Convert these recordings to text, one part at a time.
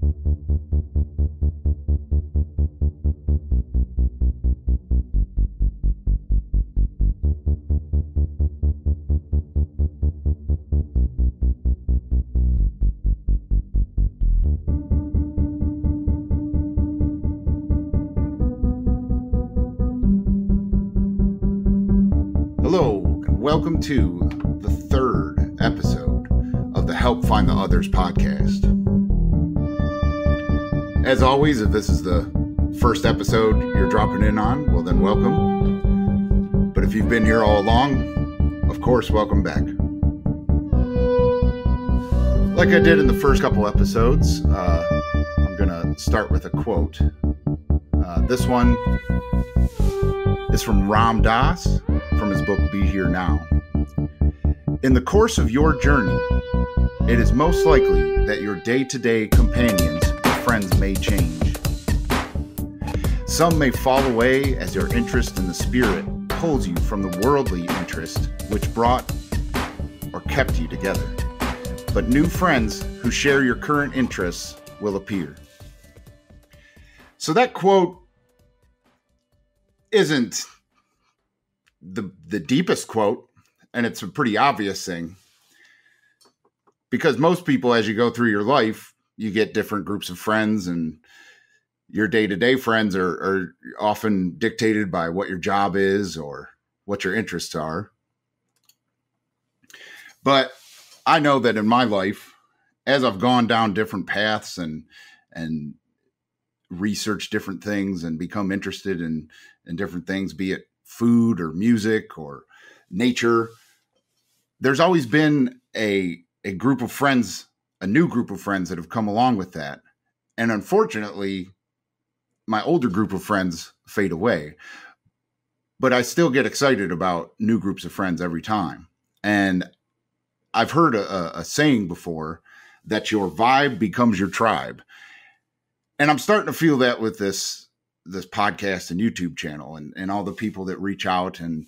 Hello, and welcome to the third episode of the Help Find the Others podcast. As always, if this is the first episode you're dropping in on, well then welcome. But if you've been here all along, of course, welcome back. Like I did in the first couple episodes, I'm going to start with a quote. This one is from Ram Dass, from his book, Be Here Now. In the course of your journey, it is most likely that your day-to-day companions or friends may change. Some may fall away as your interest in the spirit pulls you from the worldly interest which brought or kept you together. But new friends who share your current interests will appear. So that quote isn't the deepest quote, and it's a pretty obvious thing, because most people, as you go through your life, you get different groups of friends, and your day-to-day friends are often dictated by what your job is or what your interests are. But I know that in my life, as I've gone down different paths and researched different things and become interested in different things, be it food or music or nature, there's always been a group of friends, a new group of friends that have come along with that. And unfortunately, my older group of friends fade away, but I still get excited about new groups of friends every time. And I've heard a saying before that your vibe becomes your tribe. And I'm starting to feel that with this podcast and YouTube channel and all the people that reach out and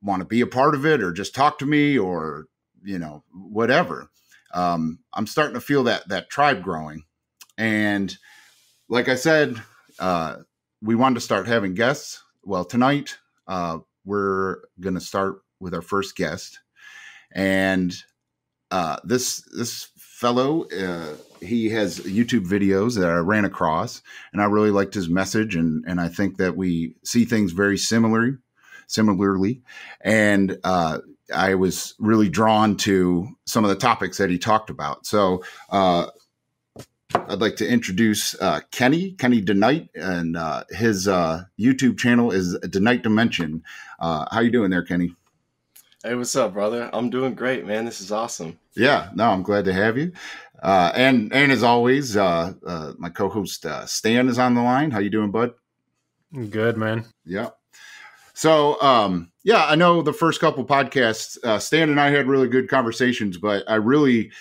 want to be a part of it or just talk to me or, whatever. I'm starting to feel that tribe growing. And like I said, we wanted to start having guests. Well, tonight, we're going to start with our first guest. And this fellow, he has YouTube videos that I ran across, and I really liked his message. And I think that we see things very similarly. And I was really drawn to some of the topics that he talked about. So I'd like to introduce Kenny DeKnight, and his YouTube channel is DeKnight Dimension. How you doing there, Kenny? Hey, what's up, brother? I'm doing great, man. This is awesome. Yeah, no, I'm glad to have you. And as always, my co-host Stan is on the line. How you doing, bud? Good, man. Yeah. So, I know the first couple podcasts, Stan and I had really good conversations, but I really,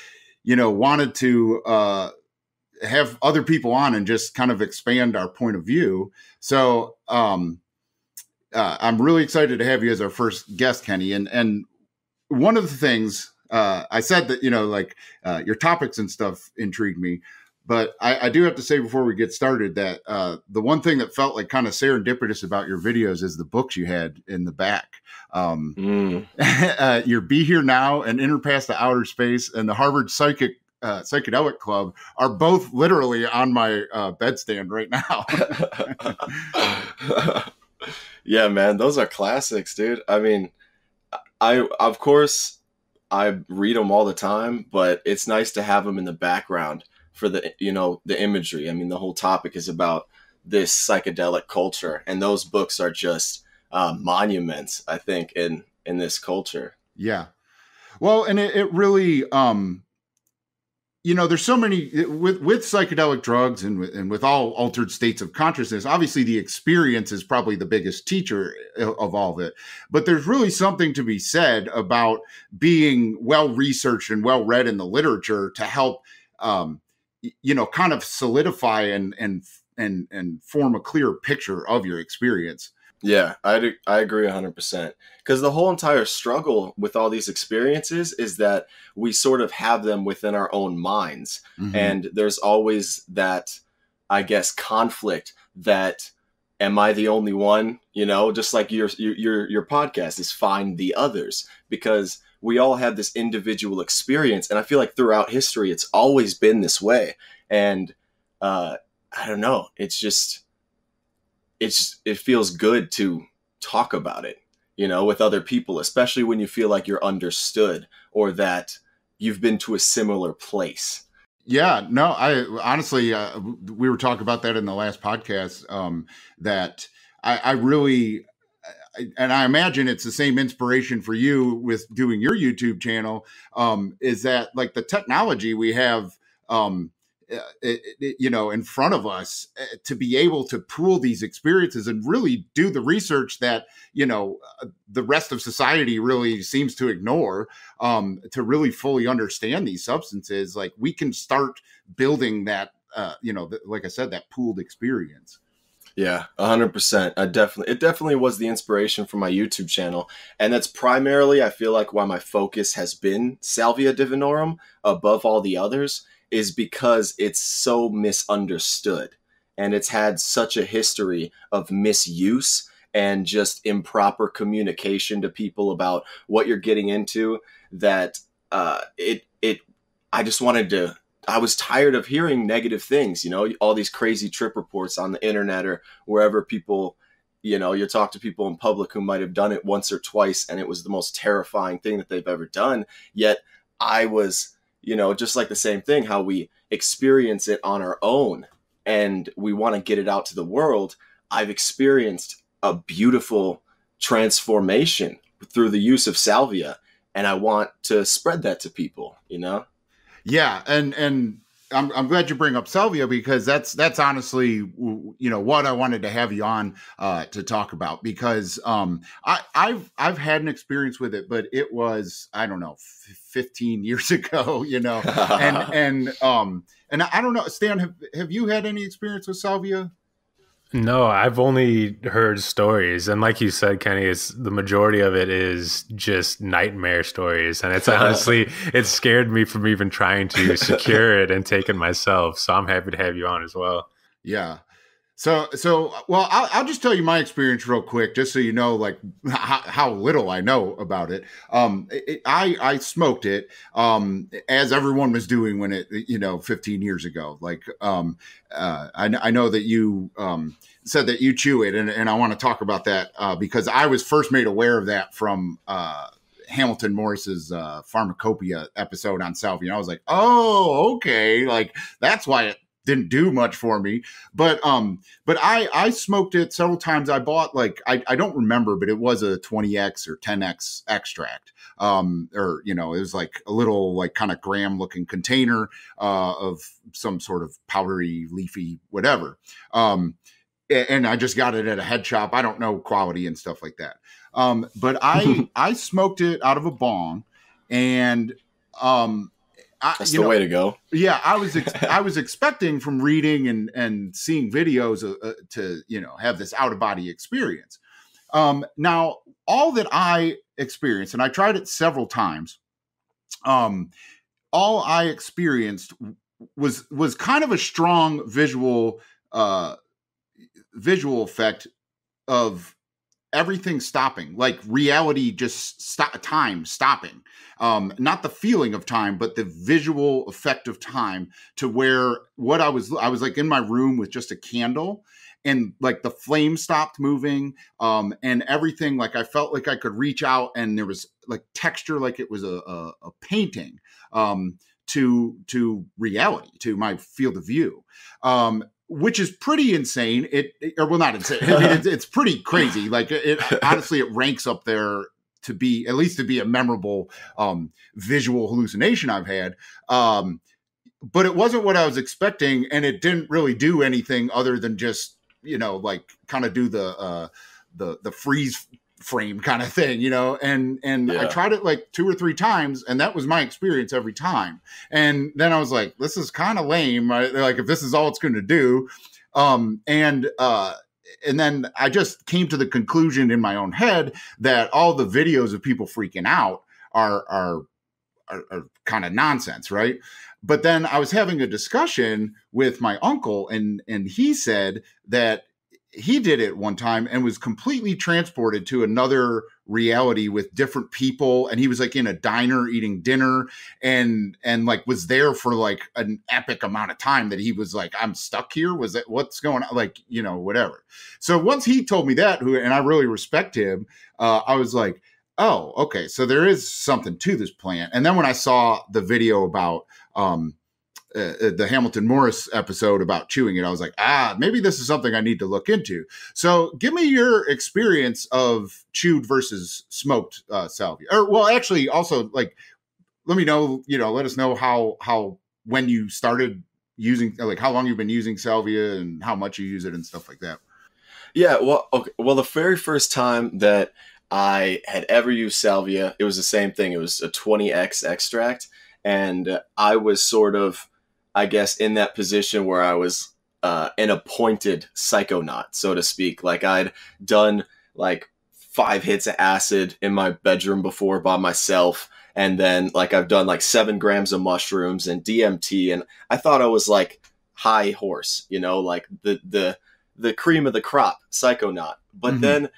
wanted to have other people on and just kind of expand our point of view. So, I'm really excited to have you as our first guest, Kenny. And one of the things I said that, your topics and stuff intrigued me. But I do have to say before we get started that the one thing that felt like kind of serendipitous about your videos is the books you had in the back. Your Be Here Now and Enter Past the Outer Space and the Harvard Psychedelic Club are both literally on my bedstand right now. Yeah, man, those are classics, dude. I mean, of course I read them all the time, but it's nice to have them in the background for the imagery. I mean, the whole topic is about this psychedelic culture, and those books are just monuments, I think, in this culture. Yeah. Well, and it really, there's so many with psychedelic drugs and with all altered states of consciousness. Obviously, the experience is probably the biggest teacher of all of it. But there's really something to be said about being well researched and well read in the literature to help, kind of solidify and form a clear picture of your experience. Yeah, I agree 100%. Because the whole entire struggle with all these experiences is that we sort of have them within our own minds. Hmm. And there's always that, I guess, conflict that am I the only one? You know, just like your podcast is find the others, because we all have this individual experience. And I feel like throughout history, it's always been this way. And I don't know. It feels good to talk about it, you know, with other people, especially when you feel like you're understood or that you've been to a similar place. Yeah, no, I honestly, we were talking about that in the last podcast. That I really, and I imagine it's the same inspiration for you with doing your YouTube channel. Is that like the technology we have, in front of us to be able to pool these experiences and really do the research that the rest of society really seems to ignore, to really fully understand these substances. Like we can start building that, like I said, that pooled experience. Yeah, 100%. It definitely was the inspiration for my YouTube channel. And that's primarily, I feel like, why my focus has been Salvia divinorum above all the others, is because it's so misunderstood. And it's had such a history of misuse and just improper communication to people about what you're getting into, that I just wanted to, I was tired of hearing negative things, you know, all these crazy trip reports on the internet or wherever people, you know, you talk to people in public who might have done it once or twice and it was the most terrifying thing that they've ever done. Yet I was, you know, just like the same thing, how we experience it on our own and we want to get it out to the world. I've experienced a beautiful transformation through the use of salvia, and I want to spread that to people, you know? Yeah, and I'm glad you bring up salvia, because that's honestly what I wanted to have you on to talk about, because I've had an experience with it, but it was, I don't know, 15 years ago, and I don't know, Stan, have you had any experience with salvia? No, I've only heard stories, and like you said, Kenny, it's the majority of it is just nightmare stories, and it's honestly it scared me from even trying to secure it and take it myself. So I'm happy to have you on as well. Yeah. So, well, I'll just tell you my experience real quick, just so you know, like how little I know about it. I smoked it, as everyone was doing when it, 15 years ago. Like, I know that you said that you chew it, and I want to talk about that because I was first made aware of that from Hamilton Morris's Pharmacopoeia episode on salvia. And I was like, oh, okay, like that's why it didn't do much for me. But I smoked it several times. I bought, like, I don't remember, but it was a 20x or 10x extract. Or, it was like a little, like, kind of gram looking container of some sort of powdery, leafy, whatever. And I just got it at a head shop. I don't know quality and stuff like that. But I smoked it out of a bong, and that's the way to go. Yeah, I was expecting from reading and seeing videos to have this out of body experience. Now, all that I experienced, and I tried it several times, all I experienced was kind of a strong visual effect of everything stopping, like reality just time stopping. Not the feeling of time, but the visual effect of time, to where I was like in my room with just a candle, and like the flame stopped moving, and everything, like I felt like I could reach out and there was like texture, like it was a painting, to reality, to my field of view. Which is pretty insane. Not insane. It's pretty crazy. Like honestly, it ranks up there to be, at least to be, a memorable visual hallucination I've had. But it wasn't what I was expecting, and it didn't really do anything other than just like kind of do the freeze frame kind of thing, and yeah. I tried it like 2 or 3 times, and that was my experience every time. And then I was like, this is kind of lame. Like, if this is all it's going to do. and then I just came to the conclusion in my own head that all the videos of people freaking out are kind of nonsense, right? But then I was having a discussion with my uncle, and he said that he did it one time and was completely transported to another reality with different people. And he was like in a diner eating dinner and like was there for like an epic amount of time that he was like, I'm stuck here. Was that what's going on? Like, you know, whatever. So once he told me that, and I really respect him, I was like, oh, okay. So there is something to this plant. And then when I saw the video about, the Hamilton Morris episode about chewing it, I was like, maybe this is something I need to look into. So give me your experience of chewed versus smoked salvia. Or, well, actually, also, like, let me know, let us know how when you started using, like, how long you've been using salvia and how much you use it and stuff like that. Yeah, well, okay. Well, the very first time that I had ever used salvia, it was the same thing. It was a 20X extract. And I was sort of, I guess, in that position where I was an appointed psychonaut, so to speak. Like I'd done like 5 hits of acid in my bedroom before by myself. And then like I've done like 7 grams of mushrooms and DMT. And I thought I was like high horse, like the cream of the crop psychonaut. But then,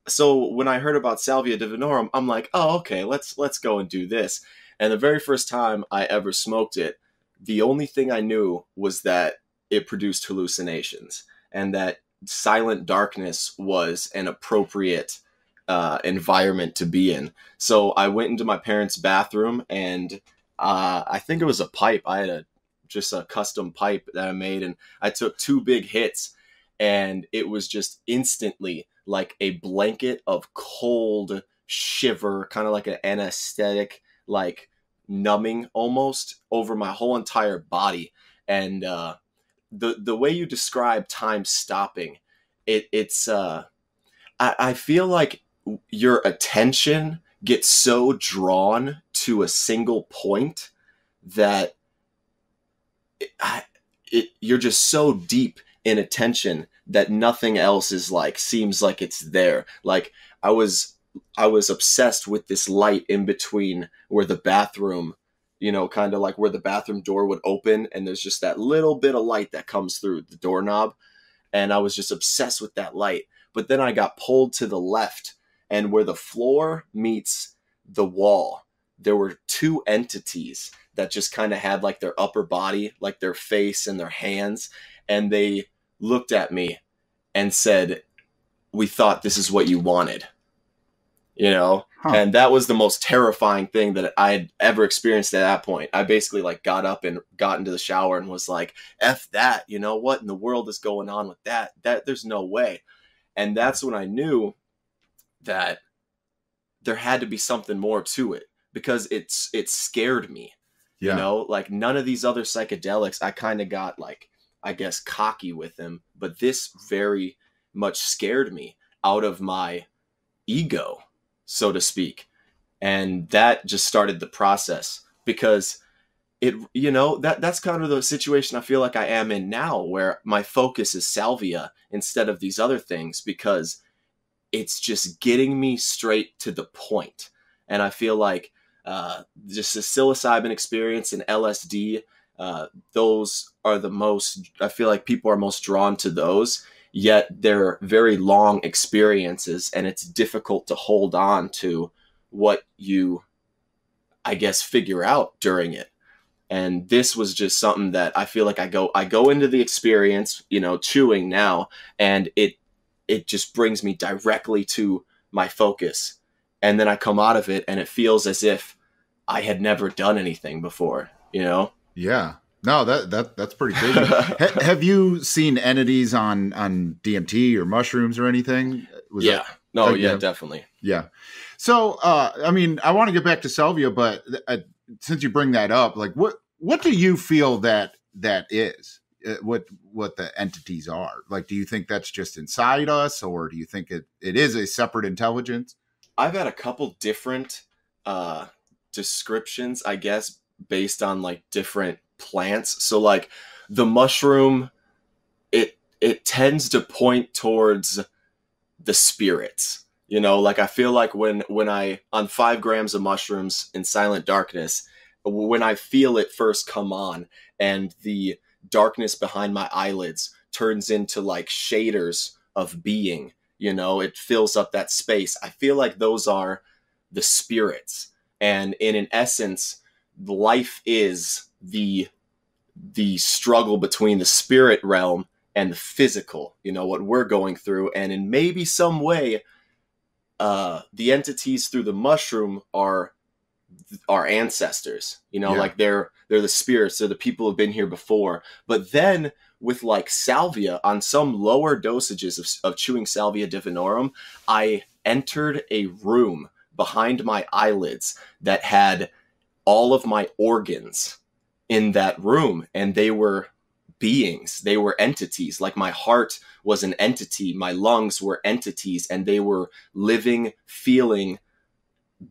so when I heard about Salvia divinorum, I'm like, oh, okay, let's go and do this. And the very first time I ever smoked it, the only thing I knew was that it produced hallucinations and that silent darkness was an appropriate environment to be in. So I went into my parents' bathroom and I think it was a pipe. I had just a custom pipe that I made, and I took 2 big hits, and it was just instantly like a blanket of cold shiver, kind of like an anesthetic, like numbing almost over my whole entire body. And the way you describe time stopping, it's I feel like your attention gets so drawn to a single point that you're just so deep in attention that nothing else is like seems like it's there. Like I was obsessed with this light in between where the bathroom, kind of like where the bathroom door would open, and there's just that little bit of light that comes through the doorknob. And I was just obsessed with that light. But then I got pulled to the left, and where the floor meets the wall, there were 2 entities that just kind of had like their upper body, like their face and their hands. And they looked at me and said, "We thought this is what you wanted." And that was the most terrifying thing that I had ever experienced at that point. I basically like got up and got into the shower and was like, F that, what in the world is going on with that? There's no way. And that's when I knew that there had to be something more to it, because it scared me. Yeah. Like none of these other psychedelics, I kind of got like, I guess, cocky with them, but this very much scared me out of my ego, so to speak. And that just started the process, because that's kind of the situation I feel like I am in now, where my focus is salvia instead of these other things, because it's just getting me straight to the point. And I feel like just the psilocybin experience and LSD, those are the most, I feel like people are most drawn to those, yet they're very long experiences, and it's difficult to hold on to what you, I guess, figure out during it. And this was just something that I feel like I go into the experience, chewing now, and it just brings me directly to my focus. And then I come out of it and it feels as if I had never done anything before, Yeah. No, that's pretty crazy. Have you seen entities on DMT or mushrooms or anything? Definitely. Yeah. So, I mean, I want to get back to salvia, but since you bring that up, like what do you feel that is? What the entities are? Like, do you think that's just inside us, or do you think it is a separate intelligence? I've had a couple different descriptions, I guess, based on like different plants. So like the mushroom, it tends to point towards the spirits. You know, like I feel like when I, on 5 grams of mushrooms in silent darkness, when I feel it first come on and the darkness behind my eyelids turns into like shaders of being, you know, it fills up that space. I feel like those are the spirits. And in an essence, life is the struggle between the spirit realm and the physical, you know, what we're going through. And in maybe some way, the entities through the mushroom are our ancestors, you know, like they're the spirits, they're the people who've been here before. But then with like salvia, on some lower dosages of chewing salvia divinorum, I entered a room behind my eyelids that had all of my organs in that room, and they were beings, they were entities. Like my heart was an entity, my lungs were entities, and they were living, feeling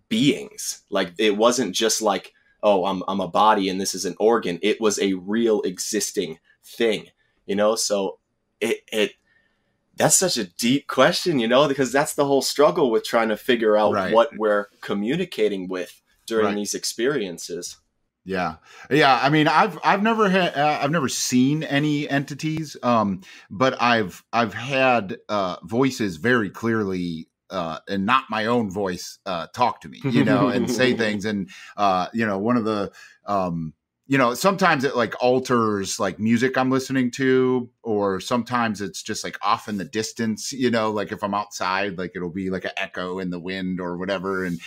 beings. Like it wasn't just like, oh, I'm a body and this is an organ. It was a real existing thing, you know? So that's such a deep question, you know, because that's the whole struggle with trying to figure out what we're communicating with during these experiences. Yeah. Yeah. I mean, I've never seen any entities. But I've had, voices very clearly, and not my own voice, talk to me, you know, and say things. And, you know, one of the, you know, sometimes it like alters like music I'm listening to, or sometimes it's just like off in the distance, you know, like if I'm outside, like it'll be like an echo in the wind or whatever. And,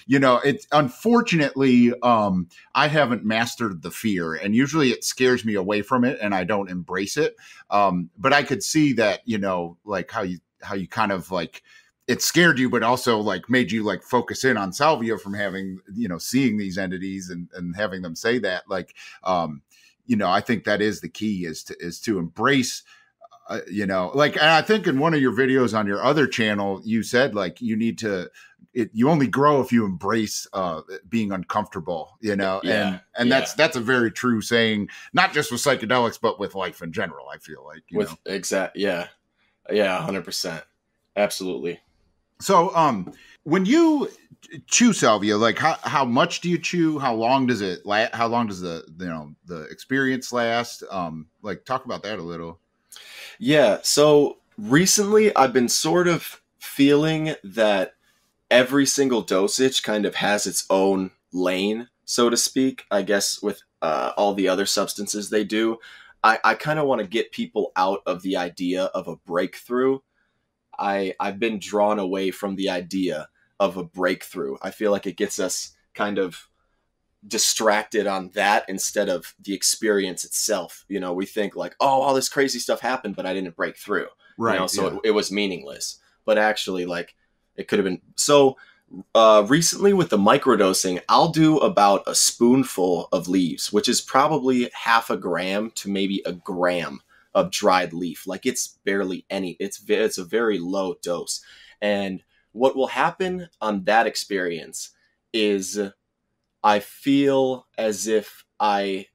you know, it's unfortunately, I haven't mastered the fear, and usually it scares me away from it and I don't embrace it. But I could see that, you know, like how you kind of like, it scared you, but also like made you like focus in on salvia from having, you know, seeing these entities and having them say that, like, you know, I think that is the key is to embrace, you know, like, and I think in one of your videos on your other channel, you said like, you need to, you only grow if you embrace, being uncomfortable, you know, and that's a very true saying, not just with psychedelics, but with life in general. I feel like, you know? Yeah. 100%. Absolutely. So, when you chew salvia, like how much do you chew? How long does it last? How long does the experience last? Like talk about that a little. Yeah. So recently I've been sort of feeling that every single dosage kind of has its own lane, so to speak, I guess, with, all the other substances they do. I kind of want to get people out of the idea of a breakthrough. I've been drawn away from the idea of a breakthrough. I feel like it gets us kind of distracted on that instead of the experience itself. You know, we think like, oh, all this crazy stuff happened, but I didn't break through. Right. You know, so it was meaningless. But actually, like, it could have been. So recently with the microdosing, I'll do about a spoonful of leaves, which is probably 0.5 gram to maybe 1 gram of dried leaf. Like it's barely any, it's a very low dose. And what will happen on that experience is I feel as if I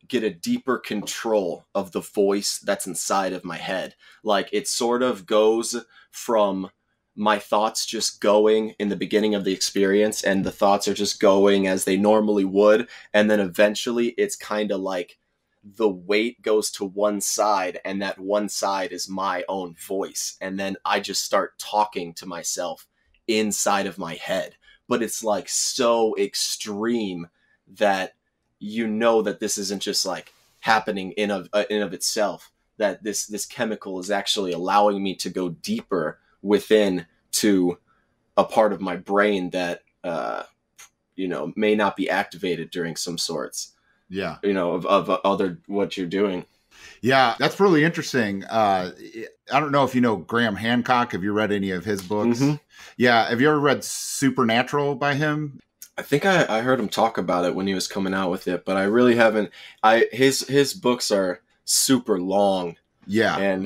get a deeper control of the voice that's inside of my head. Like it sort of goes from my thoughts just going in the beginning of the experience, and the thoughts are just going as they normally would. And then eventually it's kind of like the weight goes to one side, and that one side is my own voice. And then I just start talking to myself inside of my head. But it's like so extreme that you know that this isn't just like happening in of itself, that this chemical is actually allowing me to go deeper within to a part of my brain that, you know, may not be activated during some sorts. Yeah. You know, of other what you're doing. Yeah, that's really interesting. I don't know if you know Graham Hancock. Have you read any of his books? Mm-hmm. Yeah. Have you ever read Supernatural by him? I think I heard him talk about it when he was coming out with it, but I really haven't. His books are super long. Yeah. And,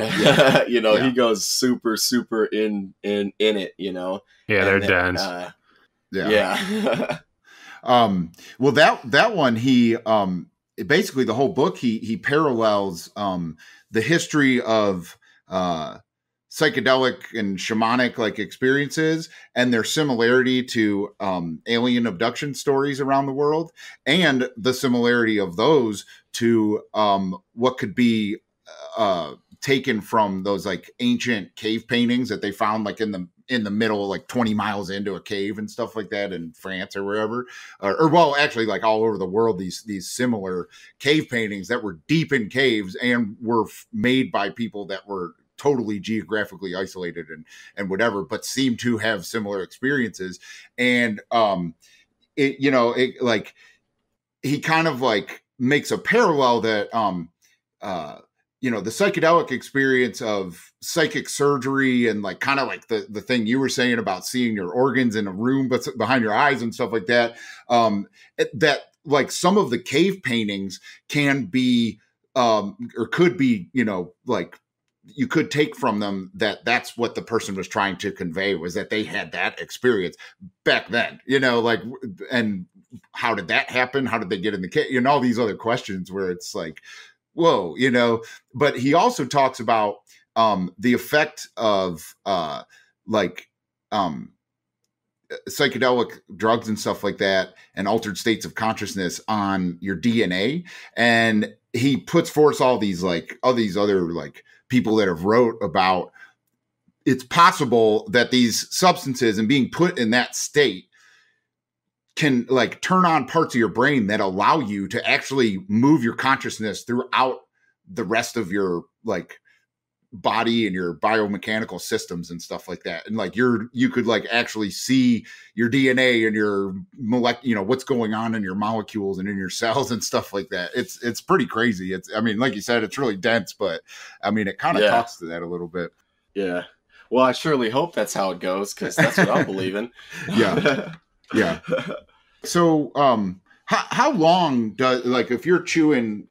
you know, he goes super in it, you know? Yeah, they're dense. Yeah. Well, that one, he, basically the whole book, he parallels the history of psychedelic and shamanic like experiences and their similarity to alien abduction stories around the world, and the similarity of those to what could be taken from those like ancient cave paintings that they found like in the middle, like 20 miles into a cave and stuff like that in France or wherever, or well, actually like all over the world, these similar cave paintings that were deep in caves and were made by people that were totally geographically isolated and whatever, but seem to have similar experiences. And it like he kind of like makes a parallel that the psychedelic experience of psychic surgery and like kind of like the thing you were saying about seeing your organs in a room but behind your eyes and stuff like that, that like some of the cave paintings can be or could be, like you could take from them that's what the person was trying to convey, was that they had that experience back then, like, and how did that happen? How did they get in the cave? All these other questions where it's like, whoa, but he also talks about the effect of psychedelic drugs and stuff like that and altered states of consciousness on your DNA. And he puts forth all these other like people that have wrote about it's possible that these substances and being put in that state can like turn on parts of your brain that allow you to actually move your consciousness throughout the rest of your like body and your biomechanical systems and stuff like that. And like you could like actually see your DNA and your what's going on in your molecules and in your cells and stuff like that. It's pretty crazy. Like you said, it's really dense, but it kind of talks to that a little bit. Yeah. Well, I surely hope that's how it goes, because that's what I'm believing. Yeah. Yeah. So, how long does, like, if you're chewing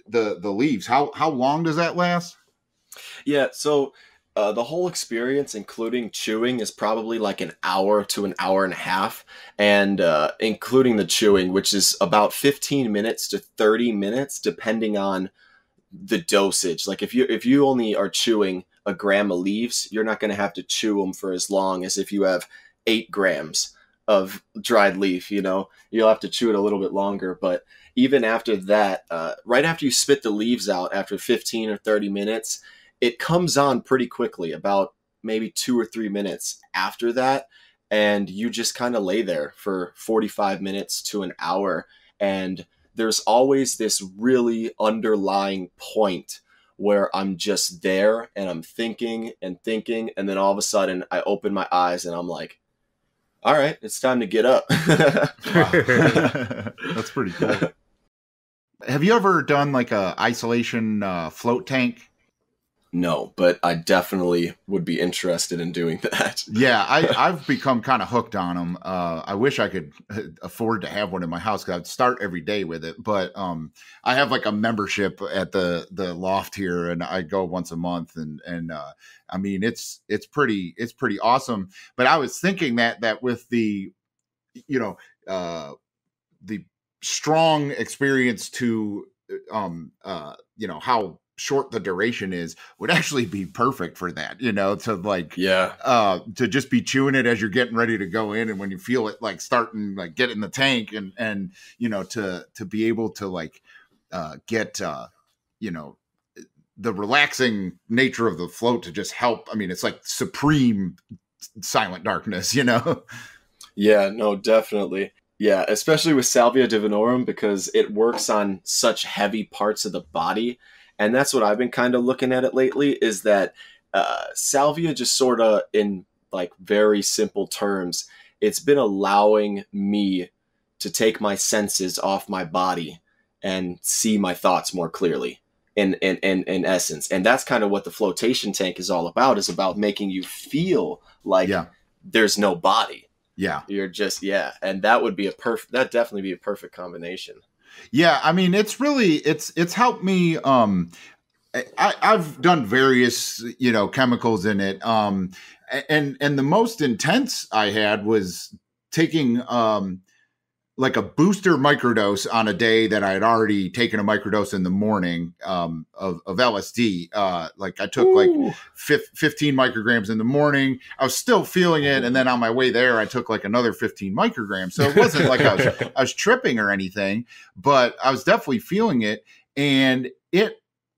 the leaves, how long does that last? Yeah. So, the whole experience, including chewing, is probably like an hour to an hour and a half, and including the chewing, which is about 15 minutes to 30 minutes, depending on the dosage. Like if you only are chewing a gram of leaves, you're not going to have to chew them for as long as if you have 8 grams of dried leaf. You'll have to chew it a little bit longer. But even after that, right after you spit the leaves out, after 15 or 30 minutes, it comes on pretty quickly, about maybe 2 or 3 minutes after that. And you just kind of lay there for 45 minutes to an hour. And there's always this really underlying point where I'm just there and I'm thinking and thinking. And then all of a sudden I open my eyes and I'm like, all right, it's time to get up. That's pretty cool. Have you ever done like a isolation float tank? No, but I definitely would be interested in doing that. Yeah, I've become kind of hooked on them. I wish I could afford to have one in my house, because I'd start every day with it. But I have like a membership at the loft here, and I go once a month, and it's pretty awesome. But I was thinking that with the the strong experience to how short the duration is would actually be perfect for that, to like, to just be chewing it as you're getting ready to go in. And when you feel it like starting, like get in the tank and to be able to like, get, the relaxing nature of the float to just help. It's like supreme silent darkness, Yeah, no, definitely. Yeah. Especially with Salvia divinorum, because it works on such heavy parts of the body. And that's what I've been kind of looking at it lately, is that Salvia, just sort of in like very simple terms, it's been allowing me to take my senses off my body and see my thoughts more clearly in essence. And that's kind of what the flotation tank is all about, is about making you feel like there's no body. Yeah. You're just, And that would be that'd definitely be a perfect combination. Yeah, it's really it's helped me. I've done various chemicals in it, and the most intense I had was taking like a booster microdose on a day that I had already taken a microdose in the morning of LSD. Like I took like 15 micrograms in the morning. I was still feeling it. And then on my way there, I took like another 15 micrograms. So it wasn't like I was tripping or anything, but I was definitely feeling it. And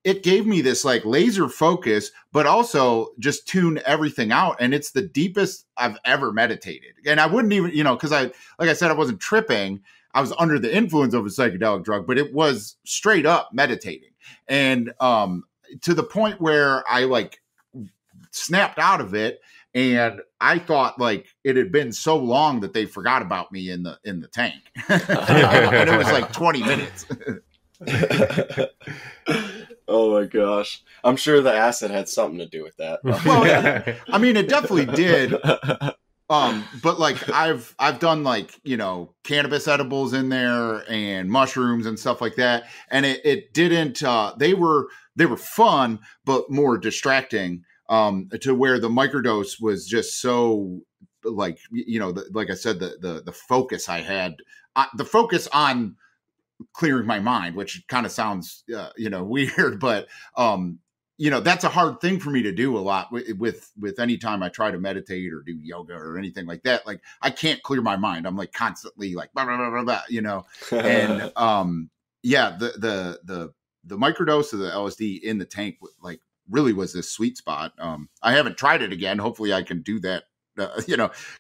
it gave me this like laser focus, but also just tune everything out. And it's the deepest I've ever meditated. And I wouldn't even, cause like I said, I wasn't tripping. I was under the influence of a psychedelic drug, but it was straight up meditating. And to the point where I like snapped out of it. And I thought like it had been so long that they forgot about me in the tank. And it was like 20 minutes. Oh my gosh. I'm sure the acid had something to do with that. Well, yeah. I mean, it definitely did. But like I've done like, cannabis edibles in there and mushrooms and stuff like that. And it didn't, they were fun, but more distracting, to where the microdose was just so like, like I said, the focus I had, the focus on clearing my mind, which kind of sounds, weird, but, that's a hard thing for me to do a lot with any time I try to meditate or do yoga or anything like that. Like I can't clear my mind. I'm like constantly like, blah, blah, blah, blah, blah, and, yeah, the microdose of the LSD in the tank, like really was this sweet spot. I haven't tried it again. Hopefully I can do that,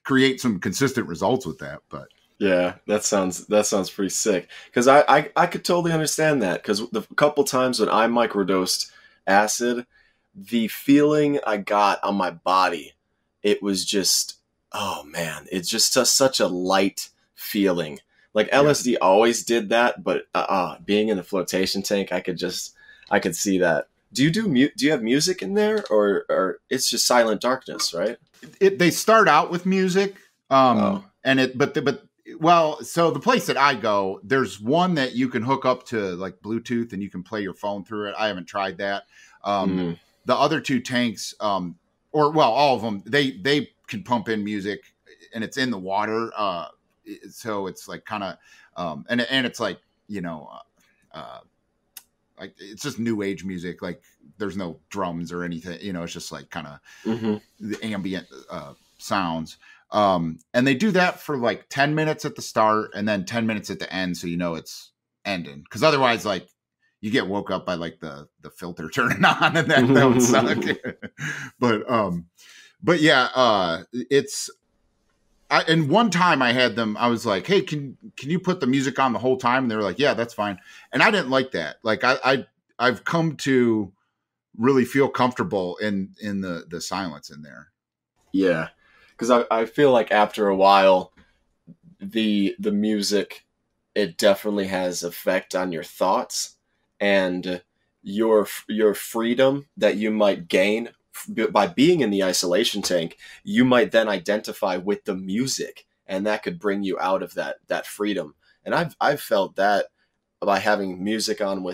create some consistent results with that, but. Yeah, that sounds pretty sick. Because I could totally understand that. Because the couple times when I microdosed acid, the feeling I got on my body, it was just, oh man, it's just such a light feeling. Like LSD always did that, but being in the flotation tank, I could see that. Do you have music in there, or it's just silent darkness, right? They start out with music, Well, so the place that I go, there's one that you can hook up to like Bluetooth and you can play your phone through it. I haven't tried that. The other two tanks, all of them, they can pump in music and it's in the water. So it's like kind of, and it's like, like it's just new age music. Like there's no drums or anything, it's just like kind of the ambient sounds. And they do that for like 10 minutes at the start and then 10 minutes at the end. So, it's ending. Cause otherwise like you get woke up by like the filter turning on and that would suck. But yeah, and one time I had them, I was like, hey, can you put the music on the whole time? And they were like, yeah, that's fine. And I didn't like that. Like I've come to really feel comfortable in the silence in there. Yeah. Because I feel like after a while, the music, it definitely has effect on your thoughts and your freedom that you might gain by being in the isolation tank. You might then identify with the music, and that could bring you out of that freedom. And I've felt that by having music on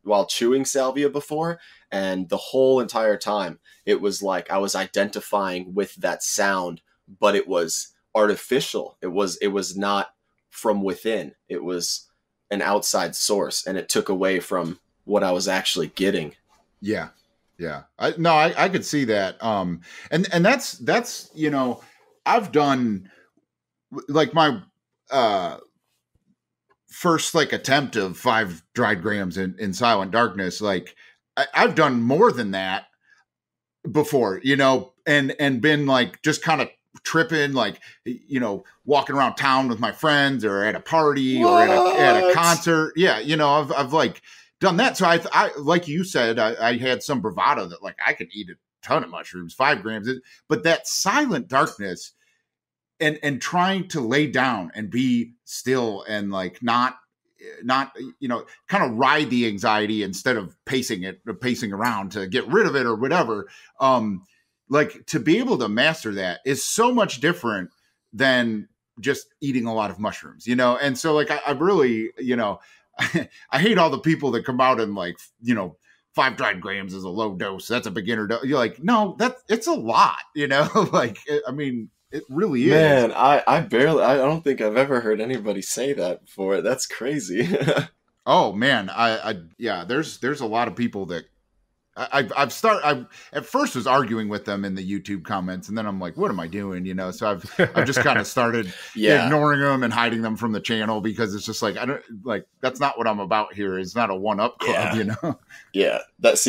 while chewing salvia before, and the whole entire time it was like I was identifying with that sound. But it was artificial. It was not from within. It was an outside source, and it took away from what I was actually getting. Yeah. Yeah. I could see that. And that's, I've done like my, first like attempt of 5 dried grams in silent darkness. Like I've done more than that before, and been like, just kind of tripping, like, walking around town with my friends or at a party or at a concert. Yeah. I've like done that. So I like you said, I had some bravado that like I could eat a ton of mushrooms, 5 grams, but that silent darkness and trying to lay down and be still and like not, kind of ride the anxiety instead of pacing around to get rid of it or whatever. Like to be able to master that is so much different than just eating a lot of mushrooms,? And so like, I really, I hate all the people that come out and like, 5 dried grams is a low dose. That's a beginner dose. You're like, no, it's a lot, like, I mean, It really is. Man, I don't think I've ever heard anybody say that before. That's crazy. Oh man, yeah. There's a lot of people that I at first was arguing with them in the YouTube comments, and then I'm like, what am I doing? You know, so I've just kind of started ignoring them and hiding them from the channel, because it's just like, I don't like, that's not what I'm about here. It's not a one-up club, you know? Yeah. That's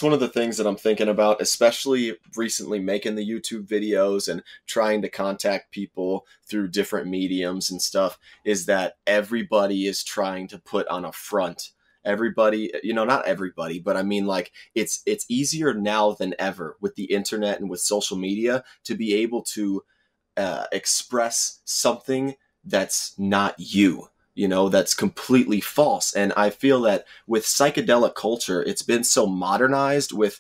one of the things that I'm thinking about, especially recently making the YouTube videos and trying to contact people through different mediums and stuff, is that everybody is trying to put on a front. Everybody, you know, not everybody, but I mean, like, it's easier now than ever with the internet and with social media to be able to express something that's not you, you know, that's completely false. And I feel that with psychedelic culture, it's been so modernized with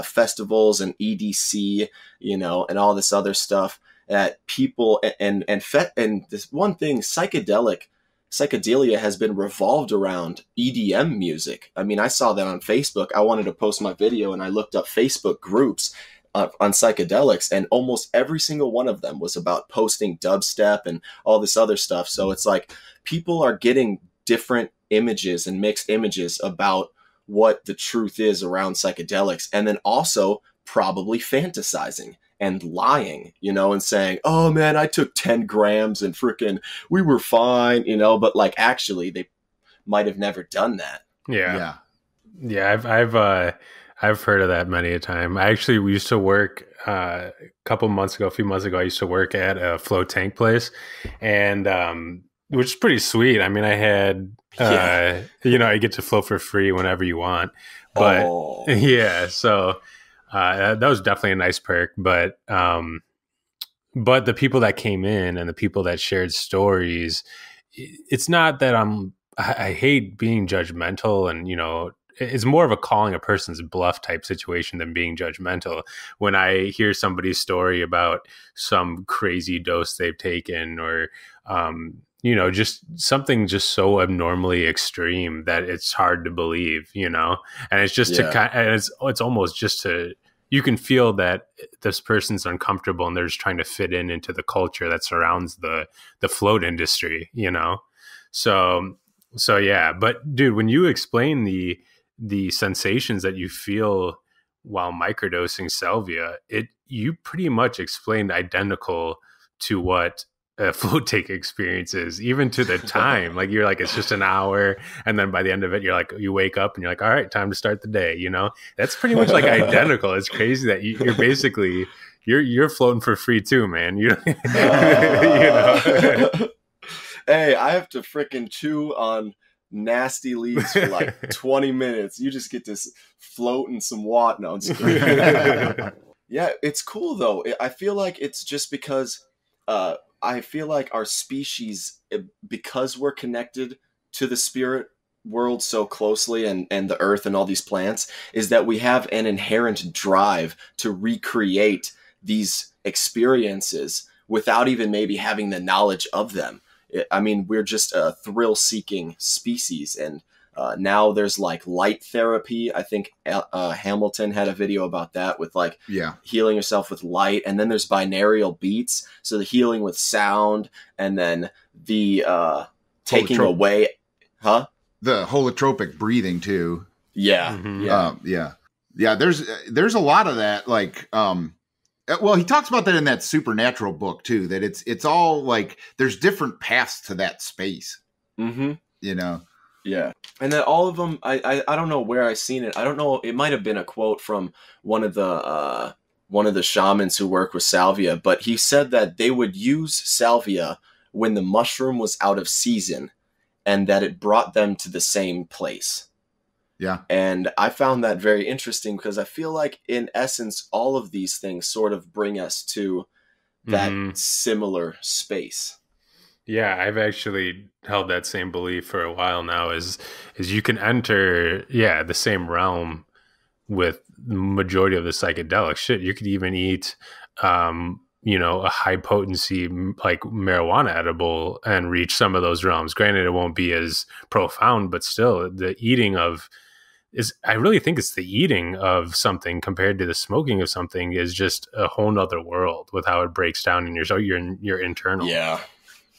festivals and EDC, you know, and all this other stuff, that people and this one thing, psychedelia has been revolved around EDM music. I mean, I saw that on Facebook. I wanted to post my video, and I looked up Facebook groups on psychedelics, and almost every single one of them was about posting dubstep and all this other stuff. So it's like people are getting different images and mixed images about what the truth is around psychedelics, and then also probably fantasizing and lying, you know, and saying, oh man, I took 10 grams and freaking we were fine, you know, but like actually they might have never done that. Yeah. I've heard of that many a time. We used to work a few months ago, I used to work at a float tank place, and which is pretty sweet. I mean, I had you know, you get to float for free whenever you want. But so that was definitely a nice perk, but the people that came in and the people that shared stories, it's not that I hate being judgmental, and, you know, it's more of a calling a person's bluff type situation than being judgmental. When I hear somebody's story about some crazy dose they've taken, or, you know, just something just so abnormally extreme that it's hard to believe, you know, and it's just it's almost just to, you can feel that this person's uncomfortable and they're just trying to fit into the culture that surrounds the float industry, you know? So yeah, but dude, when you explain the sensations that you feel while microdosing salvia, you pretty much explained identical to what a float tank experience is, even to the time. Like, you're like, it's just an hour, and then by the end of it, you're like, you wake up and you're like, all right, time to start the day, you know? That's pretty much like identical. It's crazy that you're basically you're floating for free too, man. You know. Hey, I have to freaking chew on nasty leaves for like 20 minutes. You just get to float in some water. No, yeah, it's cool though. I feel like it's just because I feel like our species, because we're connected to the spirit world so closely, and the earth and all these plants, is that we have an inherent drive to recreate these experiences without even maybe having the knowledge of them. I mean, we're just a thrill-seeking species, and now there's like light therapy. I think Hamilton had a video about that, with like healing yourself with light, and then there's binaural beats, so the healing with sound, and then the taking away, the holotropic breathing too. Yeah, yeah. There's a lot of that, like well, he talks about that in that Supernatural book too, that it's all like there's different paths to that space. Mm-hmm. You know. Yeah. And then all of them, I don't know where I seen it. I don't know. It might have been a quote from one of the shamans who work with salvia, but he said that they would use salvia when the mushroom was out of season, and that it brought them to the same place. Yeah. And I found that very interesting, because I feel like in essence, all of these things sort of bring us to that similar space. Yeah, I've actually held that same belief for a while now, is you can enter, the same realm with the majority of the psychedelic shit. You could even eat, you know, a high potency like marijuana edible and reach some of those realms. Granted, it won't be as profound, but still the eating of I really think it's the eating of something compared to the smoking of something is just a whole nother world with how it breaks down in your internal. Yeah.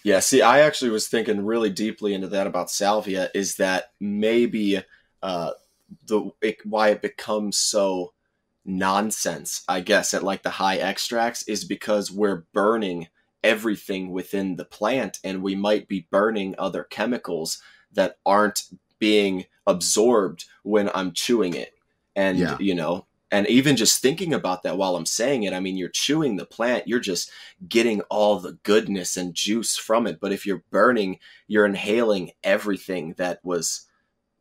Yeah. See, I actually was thinking really deeply into that about salvia, is that maybe why it becomes so nonsense, I guess, at like the high extracts, is because we're burning everything within the plant, and we might be burning other chemicals that aren't being absorbed when I'm chewing it. And, and even just thinking about that while I'm saying it, I mean, you're chewing the plant, you're just getting all the goodness and juice from it. But if you're burning, you're inhaling everything that was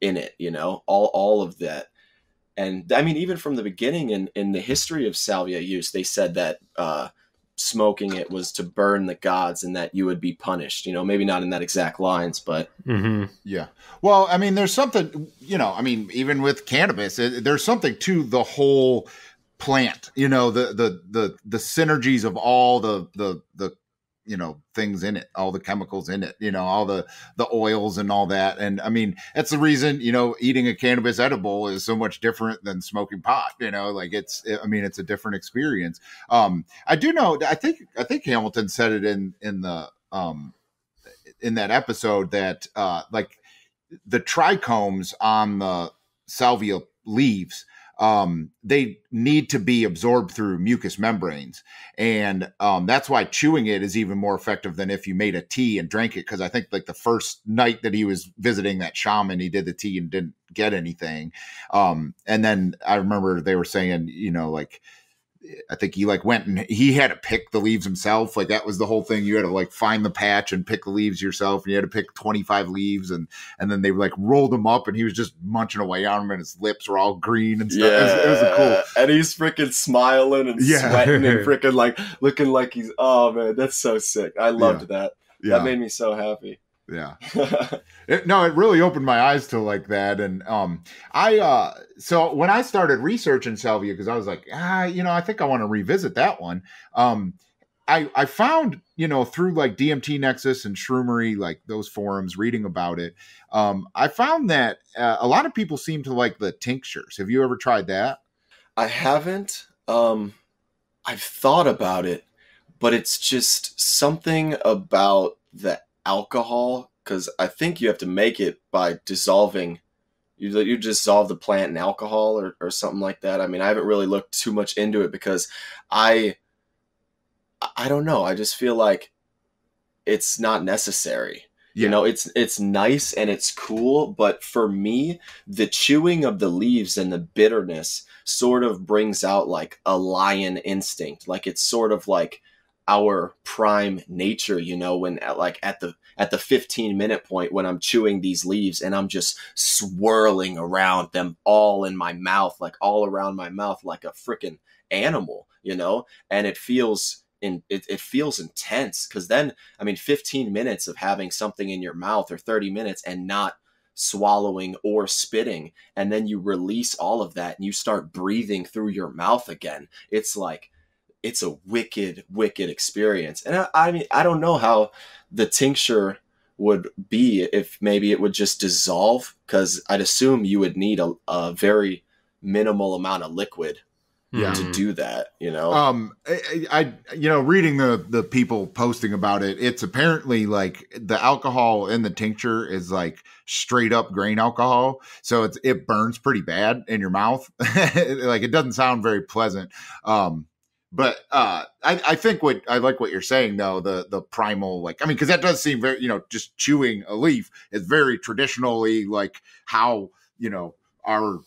in it, all of that. And I mean, even from the beginning in the history of salvia use, they said that smoking it was to burn the gods and that you would be punished, maybe not in that exact lines, but yeah. Well, I mean, there's something, I mean, even with cannabis, there's something to the whole plant, the synergies of all the things in it, all the chemicals in it, all the oils and all that. And I mean, that's the reason, eating a cannabis edible is so much different than smoking pot, it's a different experience. I do know, I think Hamilton said it in the, in that episode that, like the trichomes on the salvia leaves, they need to be absorbed through mucous membranes. And that's why chewing it is even more effective than if you made a tea and drank it. Cause I think like the first night that he was visiting that shaman, he did the tea and didn't get anything. And then I remember they were saying, like, I think he like went and he had to pick the leaves himself. Like that was the whole thing. You had to like find the patch and pick the leaves yourself. And you had to pick 25 leaves and then they like rolled them up and he was just munching away on them and his lips were all green and stuff. Yeah. It was a cool. And he's freaking smiling and sweating and freaking like looking like he's, oh man, that's so sick. I loved that. Yeah. That made me so happy. Yeah. It really opened my eyes to like that. And so when I started researching salvia, because I was like, I think I want to revisit that one. I found, through like DMT Nexus and Shroomery, like those forums, reading about it, I found that a lot of people seem to like the tinctures. Have you ever tried that? I haven't. I've thought about it, but it's just something about the alcohol, because I think you have to make it by dissolving. You dissolve the plant in alcohol or something like that. I mean, I haven't really looked too much into it because I don't know. I just feel like it's not necessary. Yeah. It's nice and it's cool, but for me, the chewing of the leaves and the bitterness sort of brings out like a lion instinct. Like it's sort of like our prime nature, when like at the 15-minute point when I'm chewing these leaves and I'm just swirling around them all in my mouth, like all around my mouth, like a freaking animal, and it feels intense. Cause then, 15 minutes of having something in your mouth or 30 minutes and not swallowing or spitting. And then you release all of that and you start breathing through your mouth again. It's like, it's a wicked experience. And I don't know how the tincture would be if maybe it would just dissolve, because I'd assume you would need a very minimal amount of liquid to do that, I reading the people posting about it, it's apparently like the alcohol in the tincture is like straight up grain alcohol. So it burns pretty bad in your mouth. Like it doesn't sound very pleasant. But I think I like what you're saying though, the primal, like, because that does seem very, just chewing a leaf is very traditionally like how, our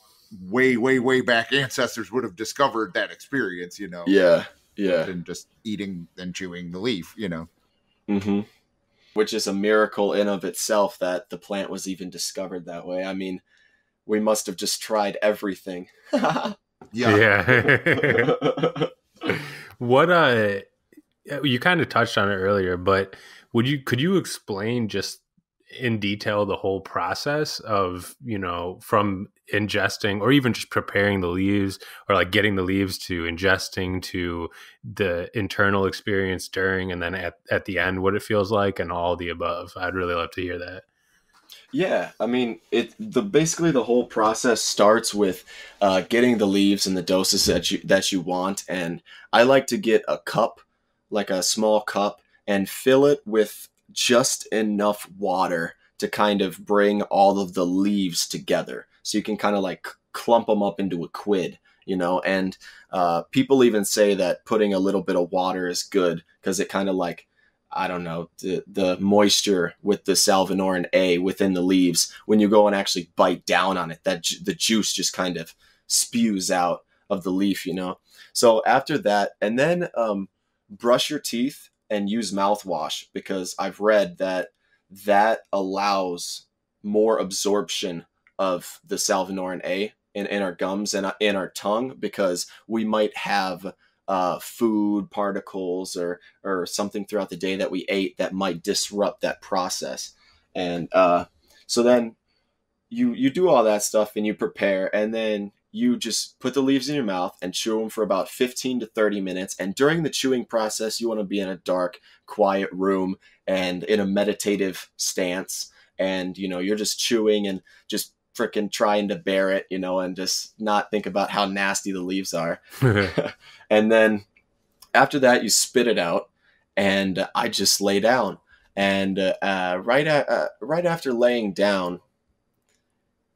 way back ancestors would have discovered that experience, Yeah. And just eating and chewing the leaf, Mm-hmm. Which is a miracle in of itself that the plant was even discovered that way. We must have just tried everything. Yeah. What you kind of touched on it earlier, but could you explain just in detail the whole process of, from ingesting or even just preparing the leaves, or like getting the leaves to ingesting, to the internal experience during, and then at the end what it feels like, and all the above? I'd really love to hear that. Yeah, I mean, basically the whole process starts with getting the leaves and the doses that you want, and I like to get a cup, like a small cup, and fill it with just enough water to kind of bring all of the leaves together, so you can kind of like clump them up into a quid, you know. And people even say that putting a little bit of water is good because it kind of like, I don't know, the moisture with the Salvinorin A within the leaves, when you go and actually bite down on it, that the juice just kind of spews out of the leaf, you know? So after that, and then brush your teeth and use mouthwash, because I've read that that allows more absorption of the Salvinorin A in our gums and in our tongue, because we might have food particles or something throughout the day that we ate that might disrupt that process. And so then you do all that stuff and you prepare, and then you just put the leaves in your mouth and chew them for about 15 to 30 minutes. And during the chewing process, you want to be in a dark, quiet room and in a meditative stance. And, you know, you're just chewing and just freaking trying to bear it, you know, and just not think about how nasty the leaves are. And then after that, you spit it out, and I just lay down. And right after laying down,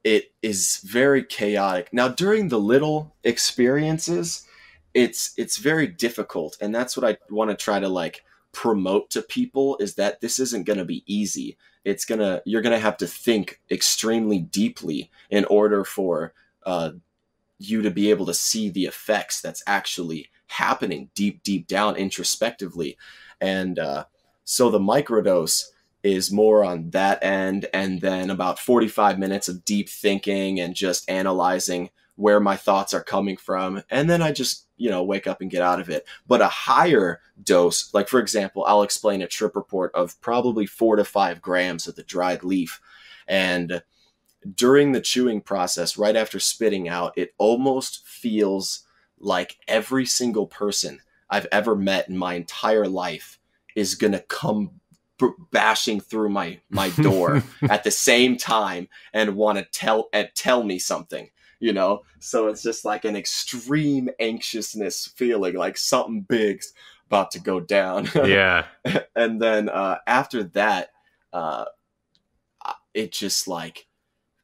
it is very chaotic. Now, during the little experiences, it's very difficult, and that's what I want to try to like promote to people, is that this isn't going to be easy. You're gonna have to think extremely deeply in order for you to be able to see the effects that's actually happening deep down introspectively. And so the microdose is more on that end, and then about 45 minutes of deep thinking and just analyzing where my thoughts are coming from, and then I just, you know, wake up and get out of it. But a higher dose, like for example, I'll explain a trip report of probably 4 to 5 grams of the dried leaf, and during the chewing process, right after spitting out, it almost feels like every single person I've ever met in my entire life is gonna come bashing through my door at the same time and want to tell me something, you know. So it's just like an extreme anxiousness feeling, like something big's about to go down. Yeah. And then after that, it just like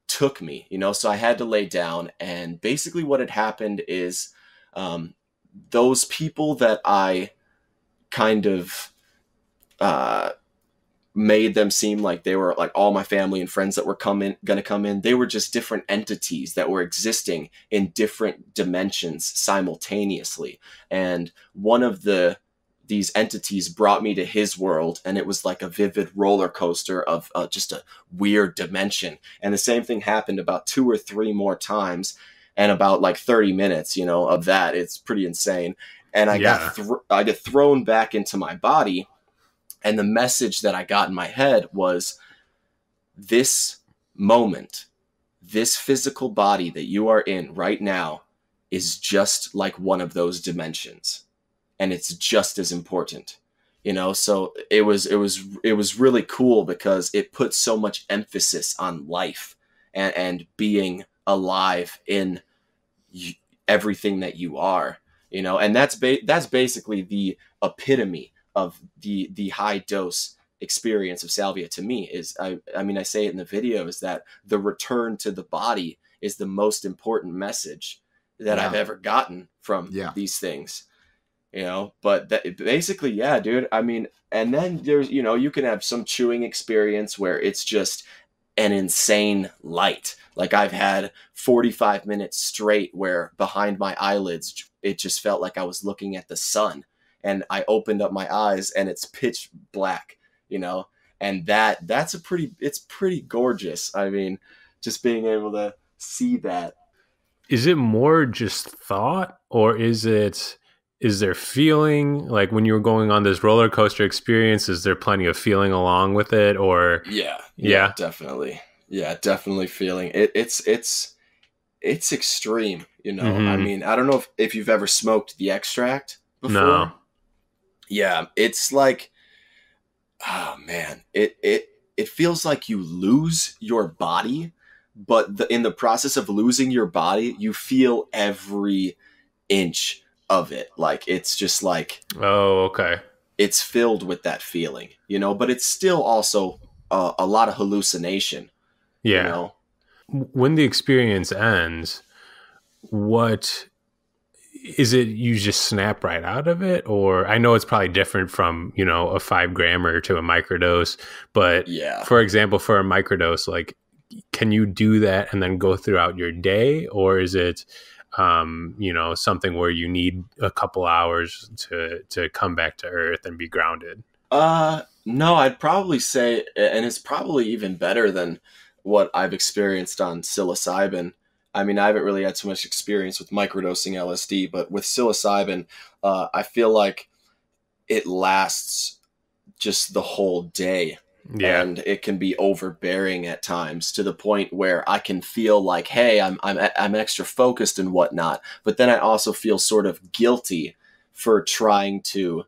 took me, you know. So I had to lay down, and basically what had happened is those people that I kind of made them seem like they were like all my family and friends that were gonna come in, they were just different entities that were existing in different dimensions simultaneously. And one of these entities brought me to his world, and it was like a vivid roller coaster of just a weird dimension. And the same thing happened about 2 or 3 more times, and about like 30 minutes, you know, of that. It's pretty insane. And I got thrown back into my body. And the message that I got in my head was, this moment, this physical body that you are in right now is just like one of those dimensions. And it's just as important, you know? So it was really cool, because it put so much emphasis on life and being alive in everything that you are, you know? And that's basically the epitome of the high dose experience of salvia to me. Is I mean, I say it in the video, is that the return to the body is the most important message that I've ever gotten from these things, you know. But that basically, yeah, dude, I mean, and then there's, you know, you can have some chewing experience where it's just an insane light. Like I've had 45 minutes straight where behind my eyelids, it just felt like I was looking at the sun. And I opened up my eyes and it's pitch black, you know, and it's pretty gorgeous. I mean, just being able to see that. Is it more just thought, or is there feeling? Like when you were going on this roller coaster experience, is there plenty of feeling along with it? Or yeah, definitely. Yeah, definitely feeling it. It's extreme, you know. I mean, I don't know if you've ever smoked the extract before. No. Yeah, it's like, oh man, it it feels like you lose your body, but in the process of losing your body, you feel every inch of it. Like, it's just like, Oh, okay. it's filled with that feeling, but it's still also a lot of hallucination, Yeah. When the experience ends, what is it? You just snap right out of it? Or I know it's probably different from, a 5 grammer to a microdose, but Yeah. for example, for a microdose, like, can you do that and then go throughout your day? Or is it, something where you need a couple hours to come back to earth and be grounded? No, I'd probably say, and it's probably even better than what I've experienced on psilocybin. I mean, I haven't really had too much experience with microdosing LSD, but with psilocybin, I feel like it lasts just the whole day. Yeah. And it can be overbearing at times, to the point where I can feel like, hey, I'm extra focused and whatnot. But then I also feel sort of guilty for trying to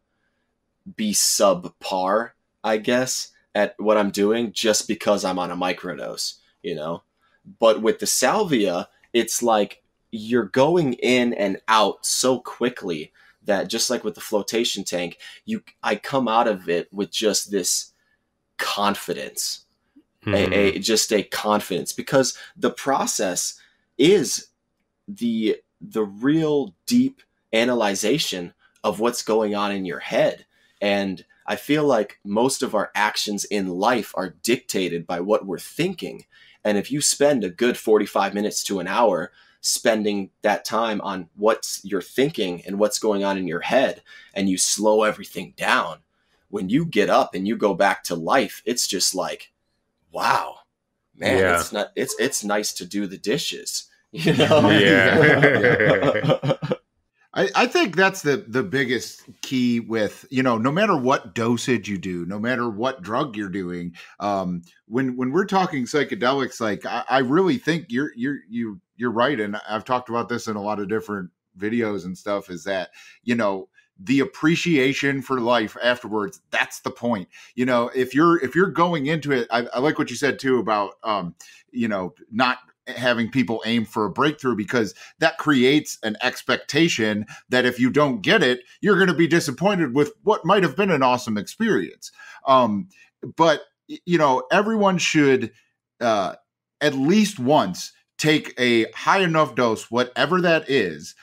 be subpar, I guess, at what I'm doing just because I'm on a microdose, But with the salvia, it's like you're going in and out so quickly that, just like with the flotation tank, I come out of it with just this confidence, just a confidence, because the process is the real deep analyzation of what's going on in your head. And I feel like most of our actions in life are dictated by what we're thinking. And if you spend a good 45 minutes to an hour spending that time on what you're thinking and what's going on in your head, and you slow everything down, when you get up and you go back to life, it's just like, wow, man, Yeah. it's nice to do the dishes, Yeah. I think that's the biggest key with, no matter what dosage you do, no matter what drug you're doing, when we're talking psychedelics, like I really think you're right. And I've talked about this in a lot of different videos and stuff, is that, the appreciation for life afterwards, that's the point. If you're going into it, I like what you said too about, not having people aim for a breakthrough, because that creates an expectation that if you don't get it, you're going to be disappointed with what might have been an awesome experience. But everyone should at least once take a high enough dose, whatever that is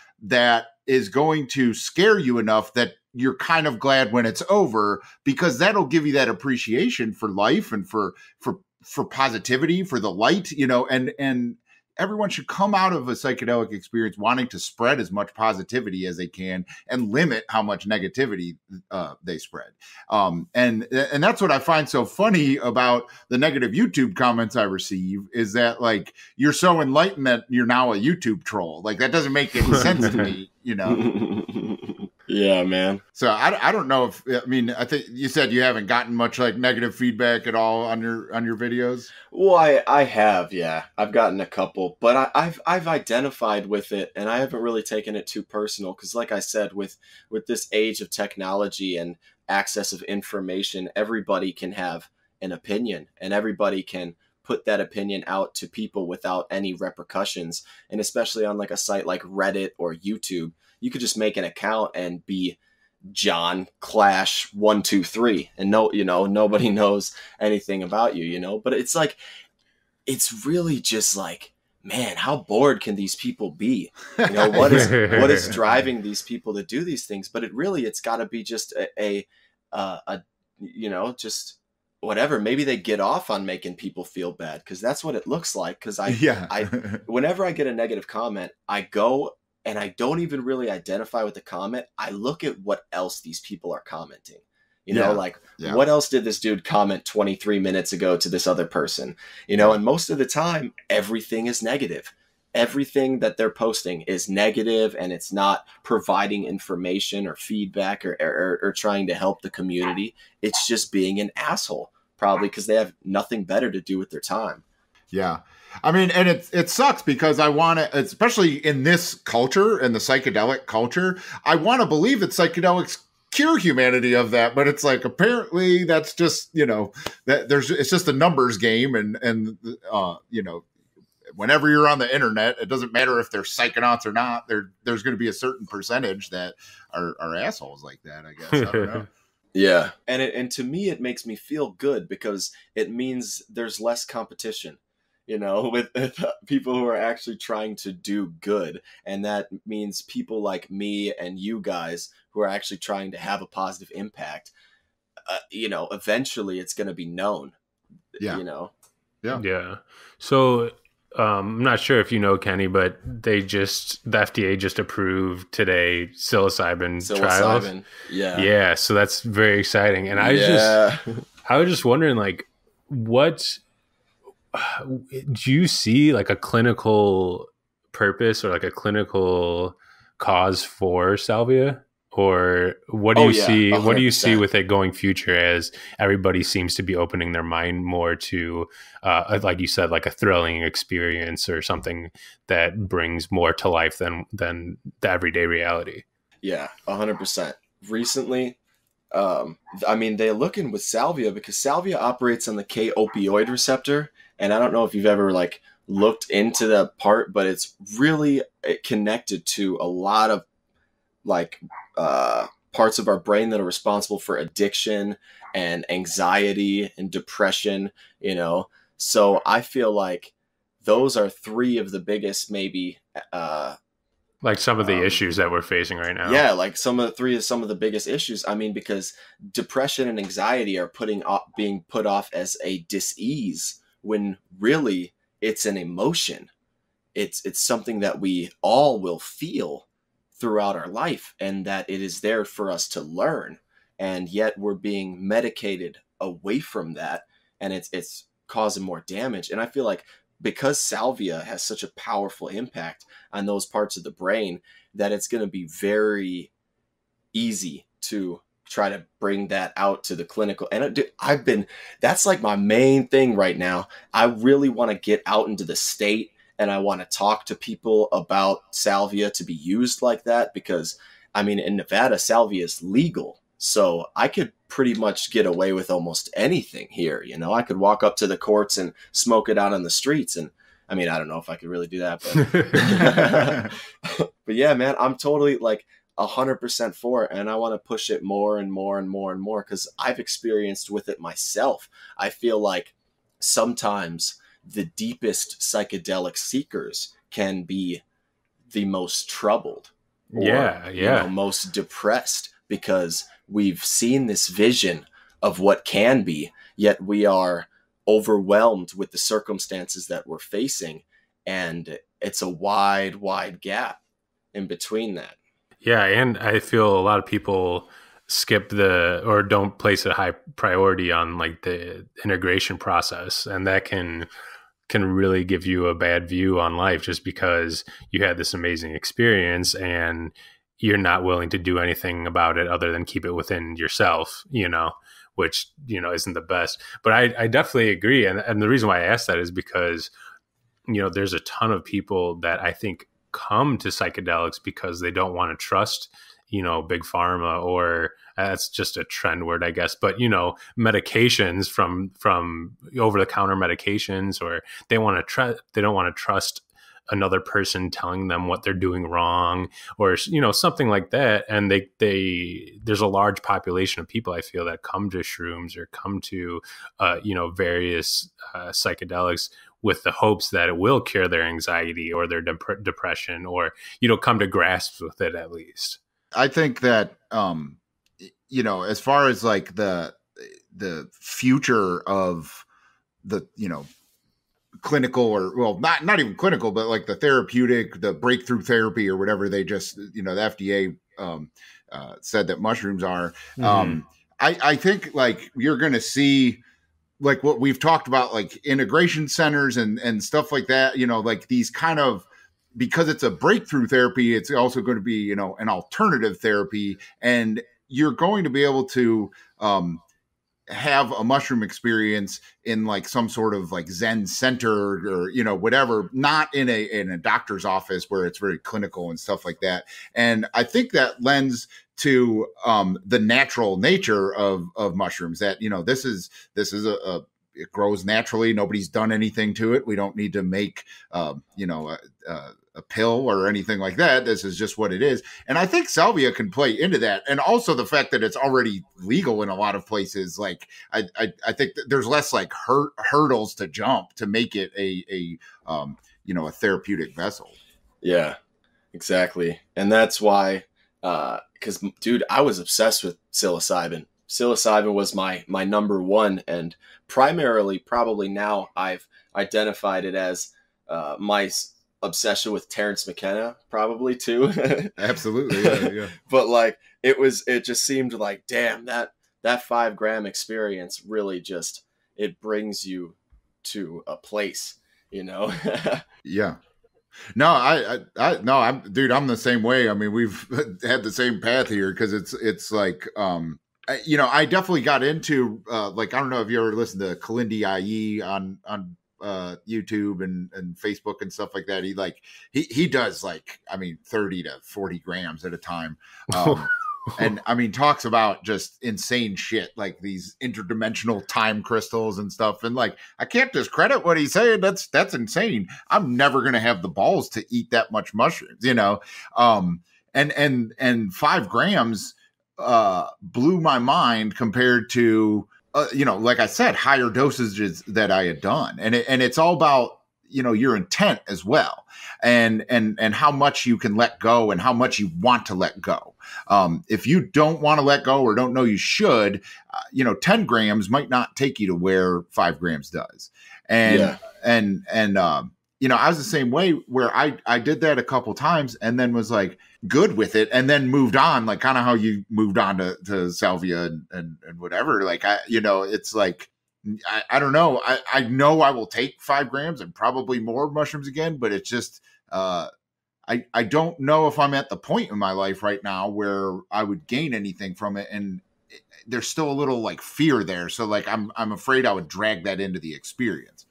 going to scare you enough that you're kind of glad when it's over, because that'll give you that appreciation for life and for positivity, for the light, and everyone should come out of a psychedelic experience wanting to spread as much positivity as they can and limit how much negativity they spread. And that's what I find so funny about the negative YouTube comments I receive, is that, like, you're so enlightened that you're now a YouTube troll. Like, that doesn't make any sense to me, Yeah, man. So I don't know I think you said you haven't gotten much like negative feedback at all on your videos. Well, I have, yeah. I've gotten a couple, but I've identified with it, and I haven't really taken it too personal, because, like I said, with this age of technology and access of information, everybody can have an opinion, and everybody can put that opinion out to people without any repercussions. And especially on like a site like Reddit or YouTube, you could just make an account and be John Clash 123, and nobody knows anything about you, but it's like, it's really just like, man, how bored can these people be? What is driving these people to do these things? But it's got to be just a just whatever. Maybe they get off on making people feel bad, because that's what it looks like. Because whenever I get a negative comment, I go and I don't even really identify with the comment. I look at what else these people are commenting. What else did this dude comment 23 minutes ago to this other person? And most of the time, everything is negative. Everything that they're posting is negative, and it's not providing information or feedback or trying to help the community. It's just being an asshole, probably because they have nothing better to do with their time. Yeah. I mean, and it sucks, because I want to, especially in this culture, in the psychedelic culture, I want to believe that psychedelics cure humanity of that, but it's like apparently that's just, you know, that it's just a numbers game, and you know, whenever you're on the internet, it doesn't matter if they're psychonauts or not. There's going to be a certain percentage that are assholes like that, I guess. I don't know. Yeah. And to me, it makes me feel good because it means there's less competition, you know, with people who are actually trying to do good. And that means people like me and you guys who are actually trying to have a positive impact. You know, eventually it's going to be known, you know? Yeah. Yeah. So I'm not sure if you know, Kenny, but the FDA just approved today psilocybin trials. Yeah. Yeah. So that's very exciting. And I was just wondering, like, what do you see like a clinical purpose or like a clinical cause for salvia? Or what do you see? 100%. What do you see with it going future as everybody seems to be opening their mind more to, like you said, like a thrilling experience or something that brings more to life than the everyday reality? Yeah, 100%. Recently, I mean, they're looking with salvia because salvia operates on the K-opioid receptor, and I don't know if you've ever like looked into that part, but it's really connected to a lot of like parts of our brain that are responsible for addiction and anxiety and depression, you know. So I feel like those are three of the biggest, maybe like some of the issues that we're facing right now. Yeah, like some of the biggest issues. I mean, because depression and anxiety are being put off as a dis-ease when really it's an emotion. It's something that we all will feel throughout our life, and that it is there for us to learn, and yet we're being medicated away from that, and it's causing more damage. And I feel like because salvia has such a powerful impact on those parts of the brain, that it's going to be very easy to try to bring that out to the clinical. And that's like my main thing right now. I really want to get out into the state, and I want to talk to people about salvia to be used like that, because I mean, in Nevada, salvia is legal. So I could pretty much get away with almost anything here. You know, I could walk up to the courts and smoke it out on the streets. And I mean, I don't know if I could really do that, but, but yeah, man, I'm totally like 100% for it. And I want to push it more and more and more and more, because I've experienced with it myself. I feel like sometimes the deepest psychedelic seekers can be the most troubled, or, you know, most depressed, because we've seen this vision of what can be, yet we are overwhelmed with the circumstances that we're facing. And it's a wide gap in between that. Yeah. And I feel a lot of people skip or don't place a high priority on like the integration process, and that can really give you a bad view on life just because you had this amazing experience and you're not willing to do anything about it other than keep it within yourself, you know, which, you know, isn't the best. But I definitely agree. And the reason why I asked that is because, you know, there's a ton of people that I think come to psychedelics because they don't want to trust, you know, big pharma, or that's just a trend word, I guess. But, you know, medications from over the counter medications, or they don't want to trust another person telling them what they're doing wrong, or, you know, something like that. And there's a large population of people, I feel, that come to shrooms or come to, you know, various psychedelics with the hopes that it will cure their anxiety or their depression, or, you know, come to grasps with it at least. I think that, you know, as far as like the future of the, you know, clinical, or, well, not even clinical, but like the therapeutic, the breakthrough therapy or whatever they just, you know, the FDA said that mushrooms are, I think like you're going to see like what we've talked about, like integration centers and stuff like that, you know, like these kind of, because it's a breakthrough therapy, it's also going to be, you know, an alternative therapy, and you're going to be able to have a mushroom experience in like some sort of like Zen center or, you know, whatever, not in a doctor's office where it's very clinical and stuff like that. And I think that lends to the natural nature of mushrooms, that, you know, this is it grows naturally. Nobody's done anything to it. We don't need to make, you know, a pill or anything like that. This is just what it is. And I think salvia can play into that. And also the fact that it's already legal in a lot of places. Like I think that there's less like hurdles to jump to make it a you know, a therapeutic vessel. Yeah, exactly. And that's why, because dude, I was obsessed with psilocybin. Psilocybin was my number one, and primarily probably now I've identified it as my obsession with Terrence McKenna, probably too. Absolutely, yeah. But like it just seemed like, damn, that 5 gram experience really just, it brings you to a place, you know. Yeah. No, I'm the same way. I mean, we've had the same path here, because it's like, you know, I definitely got into like, I don't know if you ever listened to Kalindi IE on YouTube and Facebook and stuff like that. He does like, I mean, 30 to 40 grams at a time. And I mean, talks about just insane shit, like these interdimensional time crystals and stuff. And like, I can't discredit what he's saying. That's insane. I'm never going to have the balls to eat that much mushrooms, you know? And 5 grams blew my mind compared to, you know, like I said, higher dosages that I had done. And it's all about, you know, your intent as well. And how much you can let go and how much you want to let go. If you don't want to let go or don't know you should, you know, 10 grams might not take you to where 5 grams does. And you know, I was the same way, where I did that a couple times and then was like good with it, and then moved on, like kind of how you moved on to salvia and whatever. Like, you know, it's like, I don't know. I know I will take 5 grams and probably more mushrooms again, but it's just, I don't know if I'm at the point in my life right now where I would gain anything from it. And there's still a little like fear there. So like, I'm afraid I would drag that into the experience.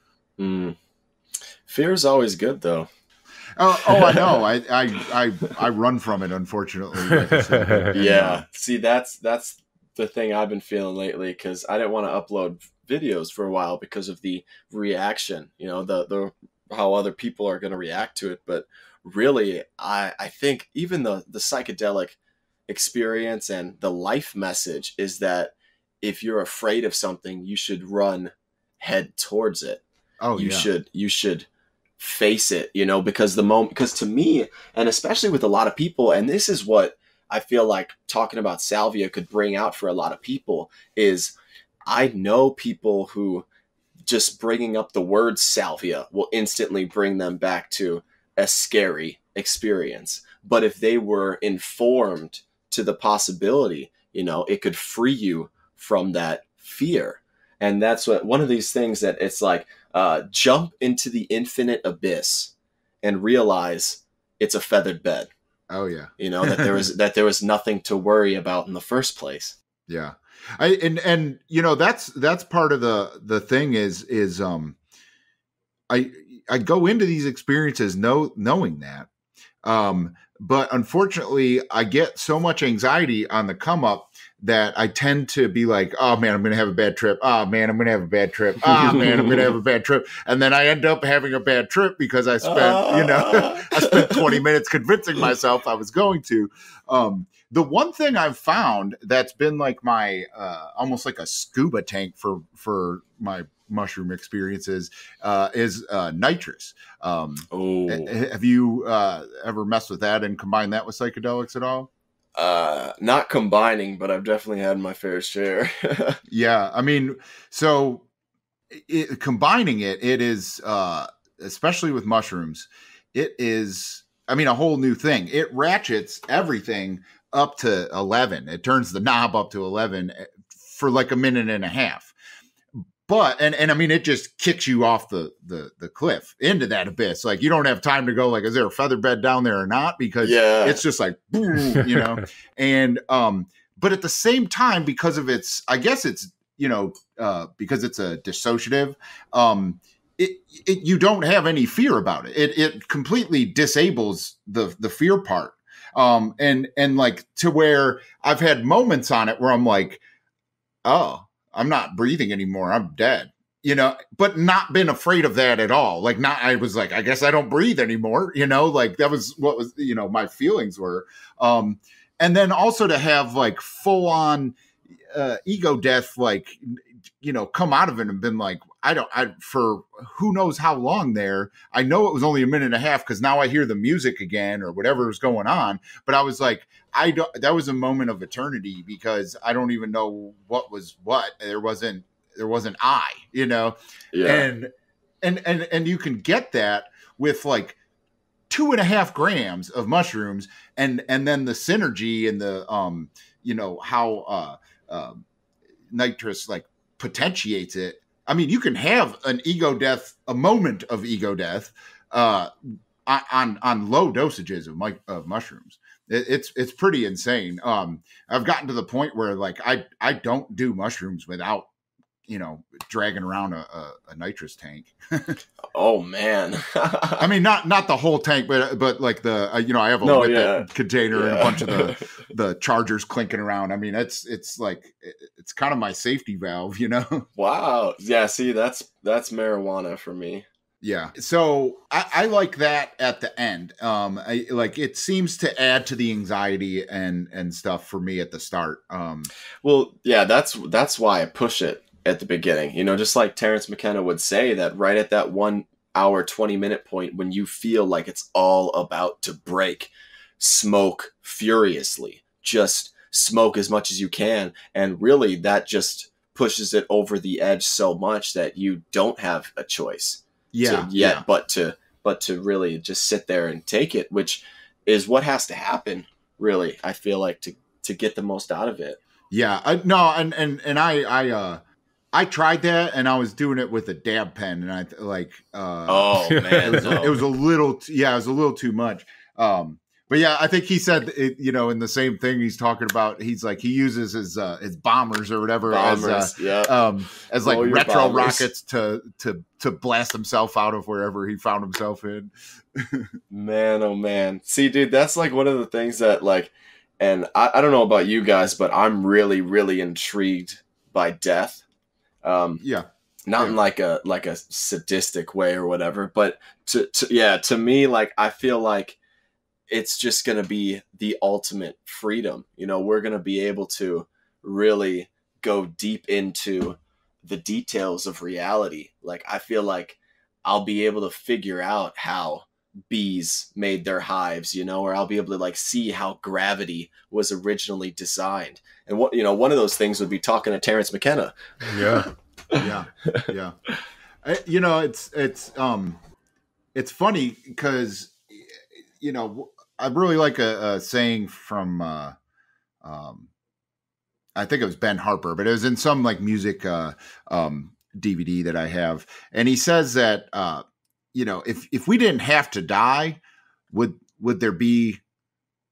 Fear is always good though. Oh, I know. I run from it, unfortunately. Like I said. Yeah. See, that's the thing I've been feeling lately, because I didn't want to upload videos for a while because of the reaction, you know, the how other people are going to react to it. But really, I think even the psychedelic experience and the life message is that if you're afraid of something, you should run head towards it. Oh, you should face it, you know, because to me, and especially with a lot of people, and this is what I feel like talking about salvia could bring out for a lot of people, is I know people who just bringing up the word salvia will instantly bring them back to a scary experience. But if they were informed to the possibility, you know, it could free you from that fear. And that's what one of these things that it's like, jump into the infinite abyss and realize it's a feathered bed. Oh yeah. You know, that there was nothing to worry about in the first place. Yeah. And you know, that's part of the thing is I go into these experiences knowing that. But unfortunately I get so much anxiety on the come up that I tend to be like, oh man, I'm going to have a bad trip. Oh man, I'm going to have a bad trip. Oh man, I'm going to have a bad trip. And then I end up having a bad trip because I spent, you know, I spent 20 minutes convincing myself I was going to. The one thing I've found that's been like my, almost like a scuba tank for my mushroom experiences, is nitrous. Have you ever messed with that and combined that with psychedelics at all? Not combining, but I've definitely had my fair share. Yeah. I mean, so combining it is, especially with mushrooms, it is, I mean, a whole new thing. It ratchets everything up to 11. It turns the knob up to 11 for like a minute and a half. But, and I mean, it just kicks you off the cliff into that abyss. Like, you don't have time to go like, is there a feather bed down there or not? Because it's just like, boom, you know? And, but at the same time, because of its, I guess it's because it's a dissociative, you don't have any fear about it. It completely disables the fear part. And like to where I've had moments on it where I'm like, oh, I'm not breathing anymore. I'm dead, but not been afraid of that at all. Like I was like, I guess I don't breathe anymore. Like that was what was, my feelings were. And then also to have like full on ego death, like, come out of it and been like, for who knows how long there. I know it was only a minute and a half because now I hear the music again or whatever was going on. But I was like, that was a moment of eternity because I don't even know what was what. There wasn't I, Yeah. And you can get that with like 2.5 grams of mushrooms and then the synergy and the, how nitrous like potentiates it. I mean, you can have a moment of ego death on low dosages of mushrooms. It's pretty insane. I've gotten to the point where like I don't do mushrooms without dragging around a nitrous tank. Oh man. I mean, not the whole tank, but like the I have a whippet container and a bunch of the chargers clinking around. I mean, it's like it's kind of my safety valve, Wow. Yeah. See, that's marijuana for me. Yeah. So I like that at the end. It seems to add to the anxiety and stuff for me at the start. Well, yeah, that's why I push it at the beginning, just like Terence McKenna would say, that right at that 1 hour, 20-minute point when you feel like it's all about to break, smoke furiously, just smoke as much as you can. And really that just pushes it over the edge so much that you don't have a choice but to really just sit there and take it, which is what has to happen, really, I feel like, to get the most out of it. Yeah. I tried that and I was doing it with a dab pen and I like, oh man, it was a little too much. But yeah, I think he said, in the same thing he's talking about, he's like, he uses his bombers or whatever as like retro bombers. Rockets to blast himself out of wherever he found himself in. Man, oh man. See, dude, that's like one of the things that like, and I don't know about you guys, but I'm really, really intrigued by death. Not in like a sadistic way or whatever, but to me, like, I feel like it's just going to be the ultimate freedom. We're going to be able to really go deep into the details of reality. Like, I feel like I'll be able to figure out how bees made their hives, or I'll be able to like see how gravity was originally designed. And one of those things would be talking to Terence McKenna. Yeah. Yeah. It's funny because, I really like a saying from, I think it was Ben Harper, but it was in some like music, DVD that I have. And he says that, if we didn't have to die, would there be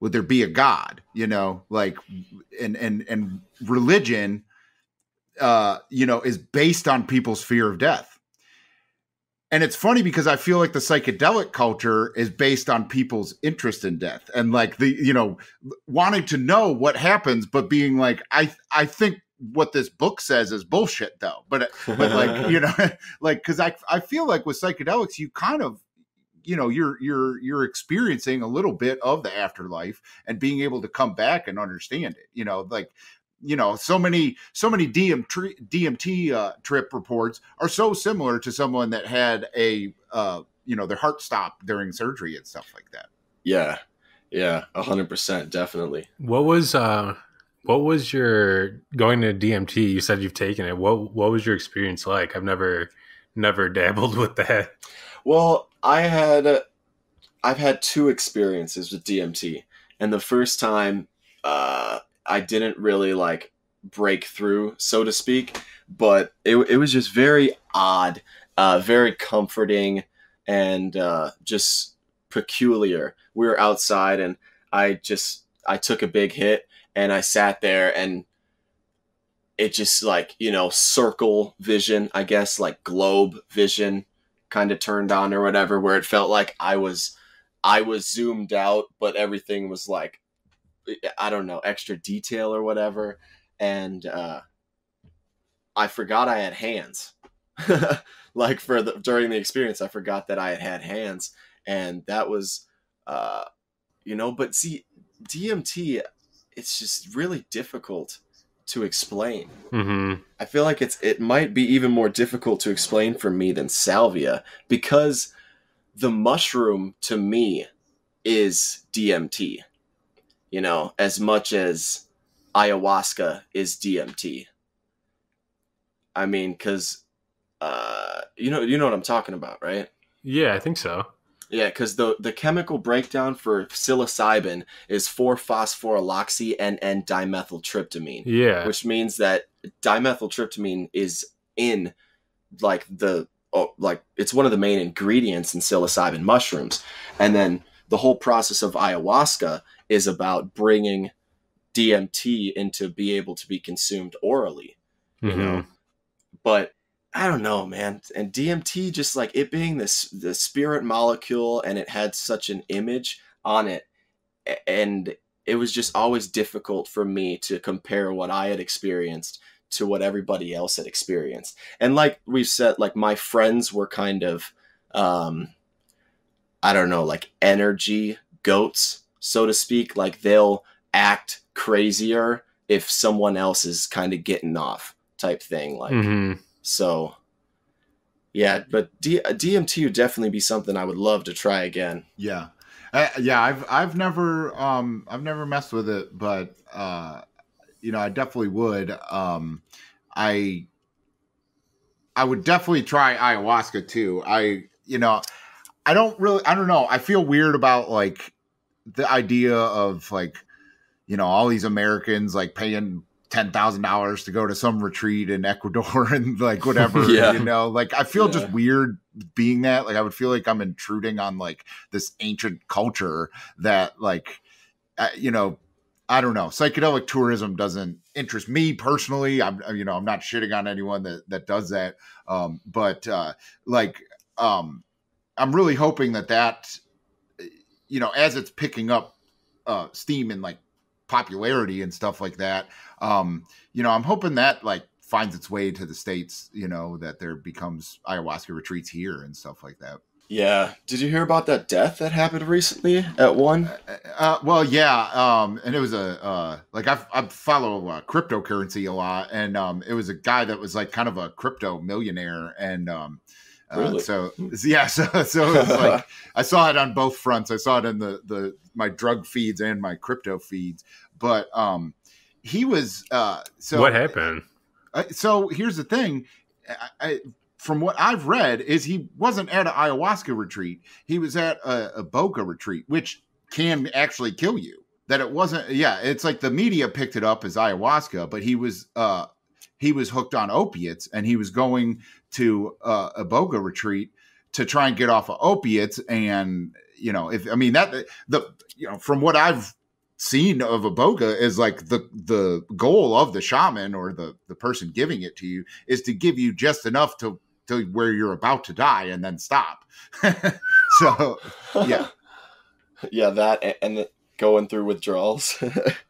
a God, like, and religion, is based on people's fear of death. And it's funny because I feel like the psychedelic culture is based on people's interest in death and like the, wanting to know what happens, but being like, I think what this book says is bullshit though. But like, like, cause I feel like with psychedelics, you kind of, you're experiencing a little bit of the afterlife and being able to come back and understand it, like, so many DMT trip reports are so similar to someone that had a, their heart stopped during surgery and stuff like that. Yeah. Yeah. 100%. Definitely. What was your going to DMT? You said you've taken it. What was your experience like? I've never dabbled with that. Well, I've had 2 experiences with DMT, and the first time, I didn't really like break through, so to speak, but it was just very odd, very comforting, and just peculiar. We were outside and I took a big hit and I sat there and it just like, you know, circle vision, I guess, like globe vision kind of turned on or whatever, where it felt like I was zoomed out, but everything was like, I don't know, extra detail or whatever. And I forgot I had hands. Like during the experience, I forgot that I had hands, and that was, you know. But see, DMT, it's just really difficult to explain. Mm-hmm. I feel like it might be even more difficult to explain for me than salvia, because the mushroom to me is DMT, you know, as much as ayahuasca is DMT. I mean, because you know what I'm talking about, right? Yeah, I think so. Yeah, because the chemical breakdown for psilocybin is 4-phosphorylloxy and dimethyltryptamine. Yeah. Which means that dimethyltryptamine is in like it's one of the main ingredients in psilocybin mushrooms. And then the whole process of ayahuasca is about bringing DMT into be able to be consumed orally, you know. But I don't know, man. And DMT, just like it being the spirit molecule, and it had such an image on it, and it was just always difficult for me to compare what I had experienced to what everybody else had experienced. And like we've said, like my friends were kind of, I don't know, like energy goats, so to speak. Like they'll act crazier if someone else is kind of getting off type thing. Like, so yeah, but DMT would definitely be something I would love to try again. Yeah. I've never messed with it, but you know, I definitely would. I would definitely try ayahuasca too. I don't know. I feel weird about like the idea of like, you know, all these Americans like paying $10,000 to go to some retreat in Ecuador and like whatever, Yeah. You know, like I feel just weird being that. Like I would feel like I'm intruding on like this ancient culture that like, you know, I don't know. Psychedelic tourism doesn't interest me personally. I'm not shitting on anyone that does that. But I'm really hoping that, you know, as it's picking up steam and like popularity and stuff like that, you know, I'm hoping that like finds its way to the States, you know, that there becomes ayahuasca retreats here and stuff like that. Yeah. Did you hear about that death that happened recently at one? Well, yeah. And it was like I follow cryptocurrency a lot, and it was a guy that was like kind of a crypto millionaire, and Really? So it was like I saw it on both fronts. I saw it in my drug feeds and my crypto feeds. But he was so what happened? So here's the thing. From what I've read, is he wasn't at an ayahuasca retreat. He was at a Iboga retreat, which can actually kill you. That it wasn't. Yeah, it's like the media picked it up as ayahuasca, but he was hooked on opiates, and he was going to a Iboga retreat to try and get off of opiates. And you know, from what I've seen of Iboga is like the goal of the shaman or the person giving it to you is to give you just enough to where you're about to die and then stop. So yeah. Yeah, that and going through withdrawals.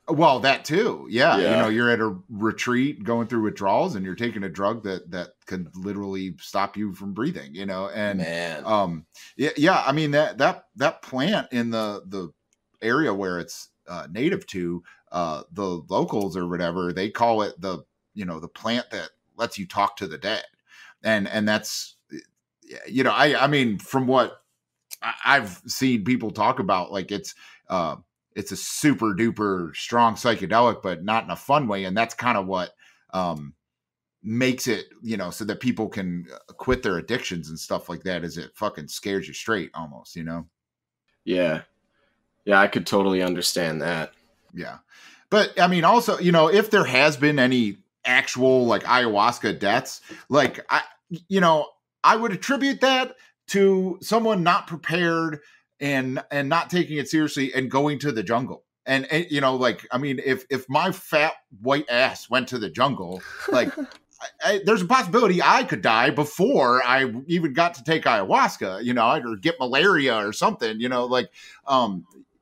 Well, that too. Yeah. You know, you're at a retreat going through withdrawals and you're taking a drug that can literally stop you from breathing, you know. And man. Yeah, I mean that plant in the area where it's native to, the locals or whatever, they call it the plant that lets you talk to the dead. And that's, you know, I mean, from what I've seen people talk about, like it's a super duper strong psychedelic, but not in a fun way. And that's kind of what makes it, you know, so that people can quit their addictions and stuff like that, is it fucking scares you straight almost, you know? Yeah. Yeah, I could totally understand that. Yeah. But I mean, also, you know, if there has been any actual like ayahuasca deaths, like I would attribute that to someone not prepared and not taking it seriously and going to the jungle. and you know, like, I mean, if my fat white ass went to the jungle, like, there's a possibility I could die before I even got to take ayahuasca, you know, or get malaria or something, you know, like,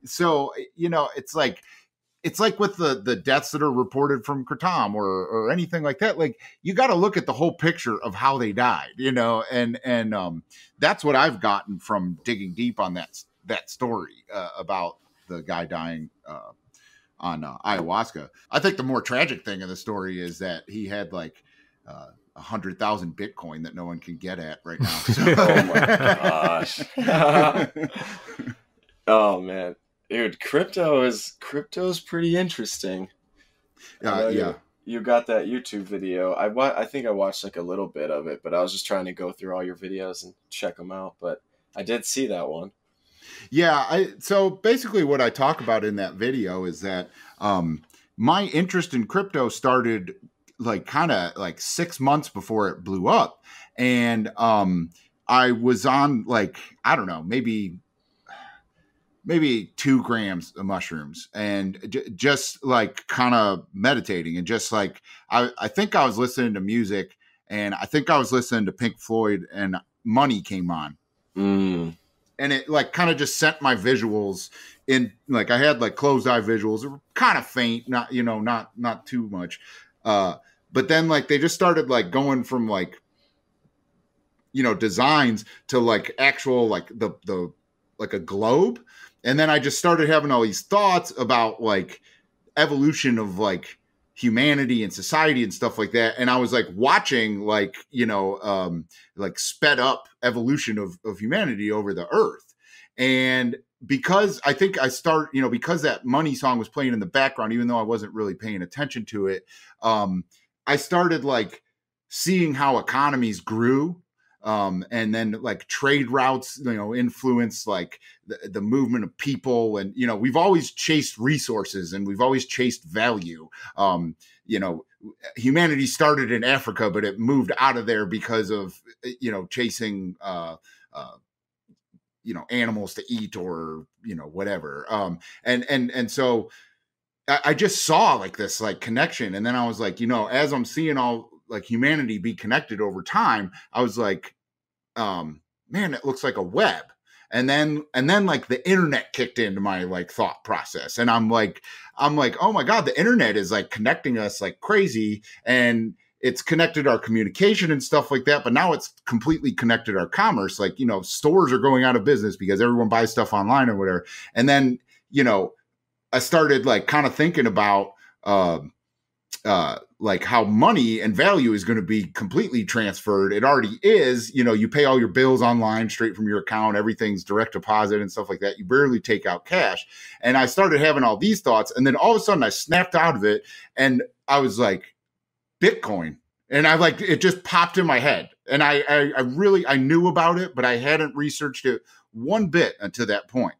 so, you know, it's like with the deaths that are reported from Kratom or anything like that. Like, you got to look at the whole picture of how they died, you know, and that's what I've gotten from digging deep on that story about the guy dying on ayahuasca. I think the more tragic thing of the story is that he had like 100,000 Bitcoin that no one can get at right now. So. Oh my gosh. Oh man, dude, crypto's pretty interesting. Yeah. You got that YouTube video. I think I watched like a little bit of it, but I was just trying to go through all your videos and check them out. But I did see that one. Yeah. So basically what I talk about in that video is that my interest in crypto started like kind of like 6 months before it blew up. And I was on like, I don't know, maybe 2 grams of mushrooms and just like kind of meditating and just like, I think I was listening to music and I think I was listening to Pink Floyd and Money came on. And it like kind of just sent my visuals in, like I had like closed eye visuals. They were kind of faint, not, you know, not too much. But then like they just started like going from like, you know, designs to like actual like the like a globe. And then I just started having all these thoughts about like evolution of like humanity and society and stuff like that. And I was like watching like, you know, like sped up evolution of humanity over the earth. And because I think because that Money song was playing in the background, even though I wasn't really paying attention to it, I started like seeing how economies grew. And then like trade routes, you know, influence like the movement of people. And, you know, we've always chased resources and we've always chased value. You know, humanity started in Africa, but it moved out of there because of, you know, chasing, you know, animals to eat or, you know, whatever. And so I just saw like this like connection. And then I was like, you know, as I'm seeing all like humanity be connected over time, I was like, man, it looks like a web. And then like the internet kicked into my like thought process. And I'm like, oh my God, the internet is like connecting us like crazy. And it's connected our communication and stuff like that. But now it's completely connected our commerce. Like, you know, stores are going out of business because everyone buys stuff online or whatever. And then, you know, I started like kind of thinking about, like how money and value is going to be completely transferred. It already is, you know, you pay all your bills online straight from your account. Everything's direct deposit and stuff like that. You barely take out cash. And I started having all these thoughts. And then all of a sudden I snapped out of it and I was like, Bitcoin. And I like, it just popped in my head. And I knew about it, but I hadn't researched it one bit until that point,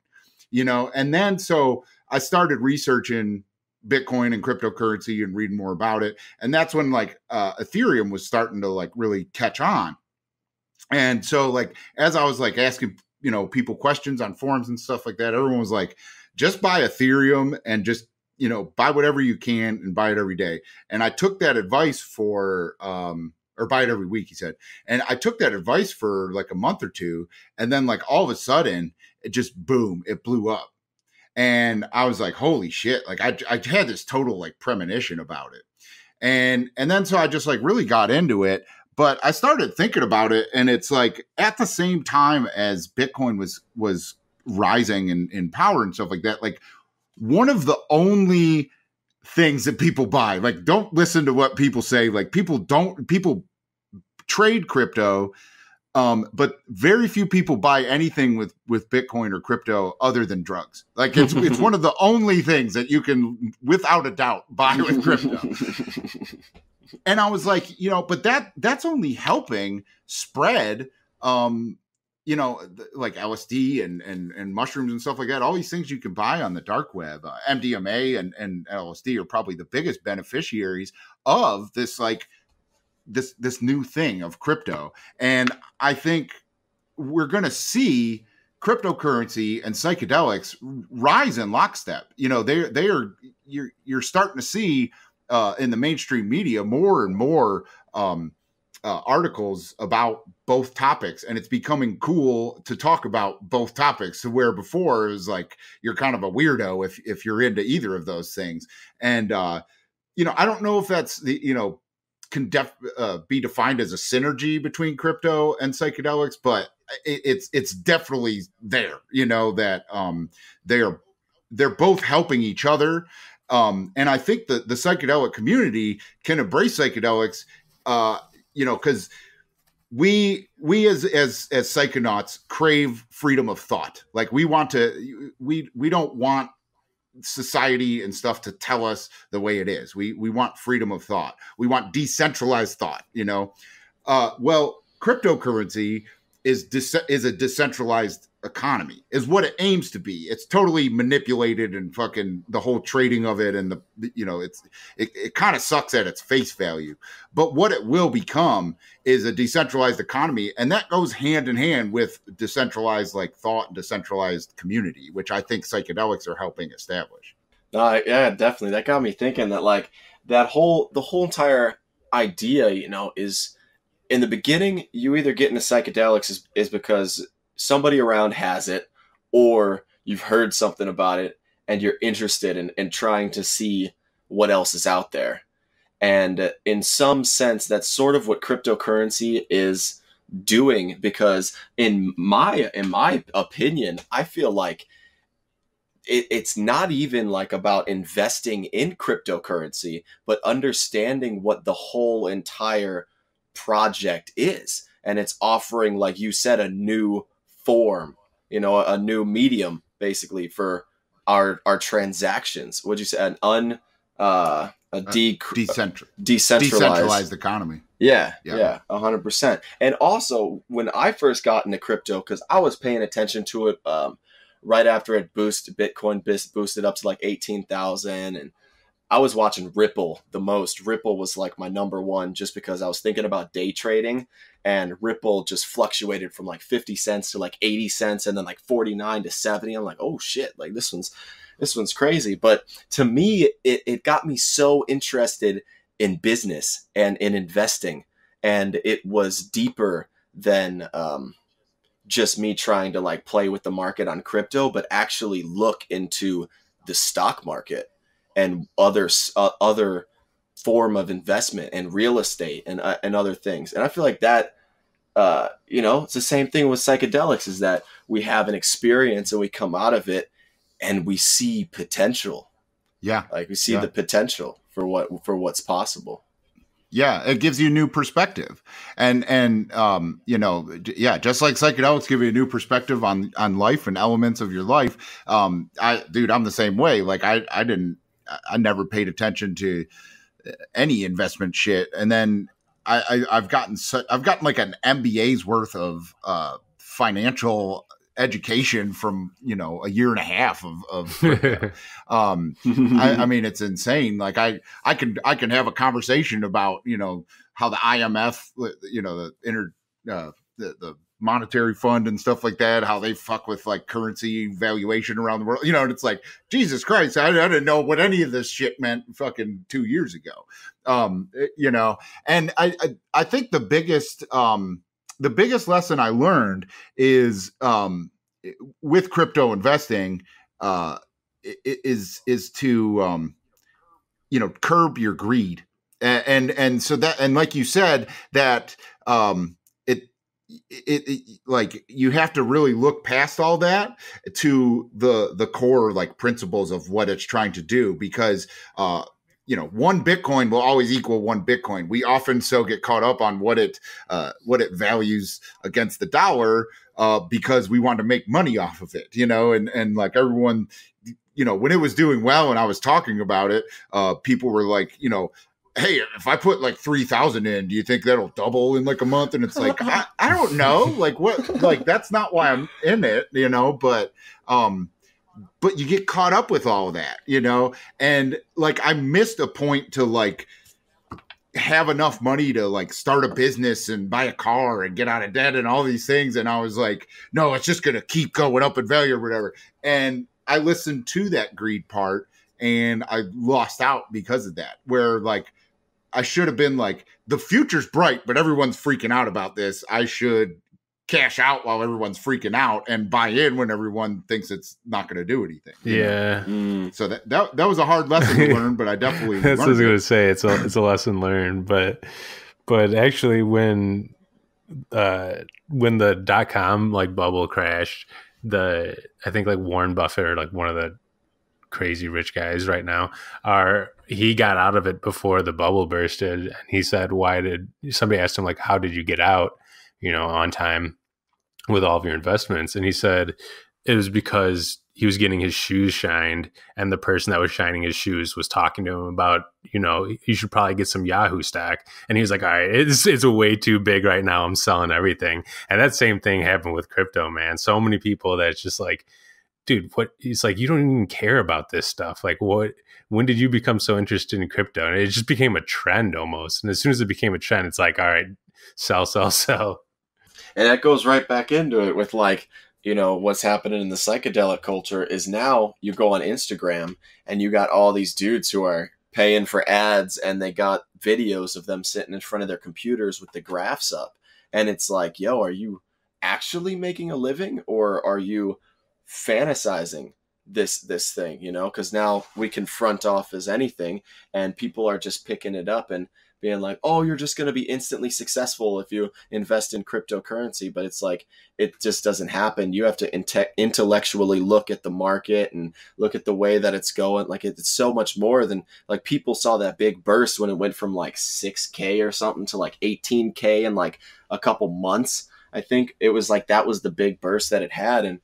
you know? And then, so I started researching Bitcoin and cryptocurrency and reading more about it. And that's when like Ethereum was starting to like really catch on. And so like, as I was like asking, you know, people questions on forums and stuff like that, everyone was like, just buy Ethereum and just, you know, buy whatever you can and buy it every day. And I took that advice for, or buy it every week, he said. And I took that advice for like a month or two. And then like all of a sudden it just boom, it blew up. And I was like, holy shit. Like I had this total like premonition about it. And then, so I just like really got into it, but I started thinking about it. And it's like at the same time as Bitcoin was rising in power and stuff like that, like one of the only things that people buy, like, don't listen to what people say. Like people trade crypto. But very few people buy anything with Bitcoin or crypto other than drugs. Like it's one of the only things that you can, without a doubt, buy with crypto. And I was like, you know, but that's only helping spread, you know, like LSD and mushrooms and stuff like that. All these things you can buy on the dark web. MDMA and LSD are probably the biggest beneficiaries of this, like, this new thing of crypto. And I think we're going to see cryptocurrency and psychedelics rise in lockstep. You know, you're starting to see in the mainstream media more and more articles about both topics, and it's becoming cool to talk about both topics, to where before it was like you're kind of a weirdo if you're into either of those things. And you know, I don't know if that's the, you know, can be defined as a synergy between crypto and psychedelics, but it's definitely there, you know, that they're both helping each other. And I think that the psychedelic community can embrace psychedelics, you know, because we as psychonauts crave freedom of thought. Like we don't want society and stuff to tell us the way it is. We want freedom of thought. We want decentralized thought, you know. Well, cryptocurrency is a decentralized economy, is what it aims to be. It's totally manipulated, and fucking the whole trading of it, and the you know, it kind of sucks at its face value. But what it will become is a decentralized economy, and that goes hand in hand with decentralized like thought and decentralized community, which I think psychedelics are helping establish. Yeah, definitely. That got me thinking that like the whole entire idea, you know, is in the beginning, you either get into psychedelics is because somebody around has it, or you've heard something about it and you're interested in trying to see what else is out there. And in some sense, that's sort of what cryptocurrency is doing, because in my opinion, I feel like it's not even like about investing in cryptocurrency, but understanding what the whole entire project is. And it's offering, like you said, a new form, you know, a new medium basically for our transactions. What'd you say? Decentralized economy. Yeah, 100%. And also, when I first got into crypto, because I was paying attention to it right after it Bitcoin boosted up to like 18,000, and I was watching Ripple the most. Ripple was like my number one, just because I was thinking about day trading, and Ripple just fluctuated from like 50 cents to like 80 cents and then like 49 to 70. I'm like, oh shit, like this one's crazy. But to me, it got me so interested in business and in investing. And it was deeper than just me trying to like play with the market on crypto, but actually look into the stock market and other form of investment and real estate and other things. And I feel like that, you know, it's the same thing with psychedelics, is that we have an experience and we come out of it and we see potential. Yeah. Like we see the potential for what's possible. Yeah, it gives you a new perspective, and you know, yeah, just like psychedelics give you a new perspective on life and elements of your life. I'm the same way. Like I never paid attention to any investment shit, and then I've gotten like an MBA's worth of financial education from, you know, a year and a half of I mean, it's insane. Like I can have a conversation about, you know, how the IMF, you know, the monetary fund and stuff like that, how they fuck with like currency valuation around the world, you know, and it's like, Jesus Christ, I didn't know what any of this shit meant fucking 2 years ago. You know, and I think the biggest lesson I learned is with crypto investing is to you know, curb your greed, and so that, and like you said, that it like you have to really look past all that to the core like principles of what it's trying to do, because you know, one Bitcoin will always equal one Bitcoin. We often so get caught up on what it values against the dollar because we want to make money off of it, you know, and like everyone, you know, when it was doing well and I was talking about it, people were like, you know, hey, if I put like 3,000 in, do you think that'll double in like a month? And it's like, I don't know, like what, like that's not why I'm in it, you know, but you get caught up with all of that, you know, and like I missed a point to like have enough money to like start a business and buy a car and get out of debt and all these things. And I was like, no, it's just going to keep going up in value or whatever. And I listened to that greed part and I lost out because of that, where like I should have been like, the future's bright, but everyone's freaking out about this. I should cash out while everyone's freaking out and buy in when everyone thinks it's not going to do anything. Yeah. So that was a hard lesson to learn, but I definitely that's what I was learned going it. to say. It's a lesson learned, but actually when the .com like bubble crashed, I think like Warren Buffett, or like one of the crazy rich guys right now, he got out of it before the bubble bursted. And he said, somebody asked him like, how did you get out, on time with all of your investments? And he said it was because he was getting his shoes shined, and the person that was shining his shoes was talking to him about, you should probably get some Yahoo stock. And he was like, all right, it's way too big right now. I'm selling everything. And that same thing happened with crypto, man. So many people that it's just like, dude, it's like, you don't even care about this stuff. Like when did you become so interested in crypto? And it just became a trend almost. And as soon as it became a trend, it's like, all right, sell. And that goes right back into it with like, what's happening in the psychedelic culture is now you go on Instagram and you got all these dudes who are paying for ads, and they got videos of them sitting in front of their computers with the graphs up. And it's like, yo, are you actually making a living, or are you fantasizing this thing, because now we can front off as anything, and people are just picking it up and being like, oh, you're just going to be instantly successful if you invest in cryptocurrency. But it's like, it just doesn't happen. You have to intellectually look at the market and look at the way that it's going. Like, it's so much more than, like, people saw that big burst when it went from like 6K or something to like 18K in like a couple months. I think it was like, that was the big burst that it had. And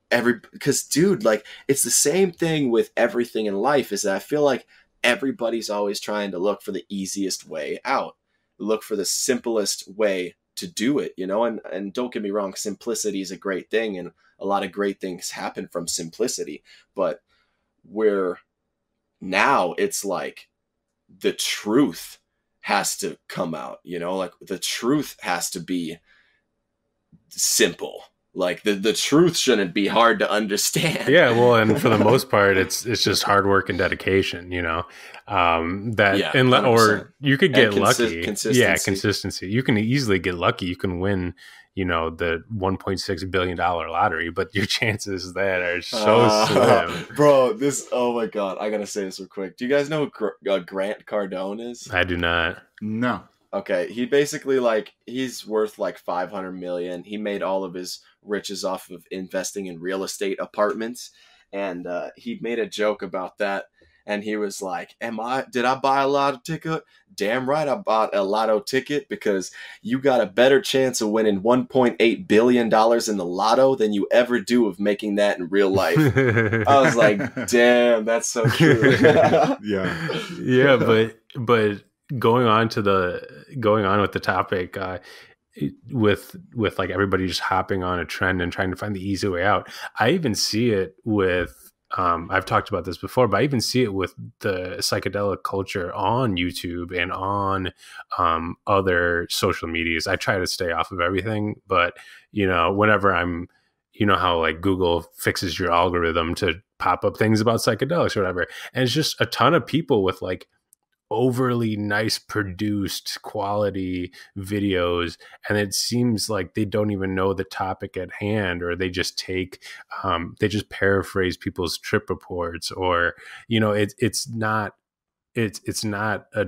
because dude, like, it's the same thing with everything in life, is that I feel like everybody's always trying to look for the easiest way out, look for the simplest way to do it, and don't get me wrong, simplicity is a great thing, and a lot of great things happen from simplicity. But now it's like the truth has to come out, like the truth has to be simple. Like the truth shouldn't be hard to understand. Yeah, well, and for the most part, it's just hard work and dedication, or you could get lucky. Consistency. Yeah, consistency. You can easily get lucky. You can win, the $1.6 billion lottery, but your chances of that are so slim. Bro, oh my God, I gotta say this real quick. Do you guys know who Grant Cardone is? I do not. No. Okay, he basically, he's worth like 500 million. He made all of his riches off of investing in real estate apartments, and he made a joke about that. And he was like, did I buy a lotto ticket? Damn right, I bought a lotto ticket, because you got a better chance of winning $1.8 billion in the lotto than you ever do of making that in real life. I was like, damn, that's so true. Yeah, but going on with the topic, with like everybody just hopping on a trend and trying to find the easy way out. I even see it with, I've talked about this before, but I even see it with the psychedelic culture on YouTube and on other social medias. I try to stay off of everything, but whenever I'm, how like Google fixes your algorithm to pop up things about psychedelics or whatever, and it's just a ton of people with like overly nice produced quality videos, and it seems like they don't even know the topic at hand, or they just paraphrase people's trip reports, or it's not a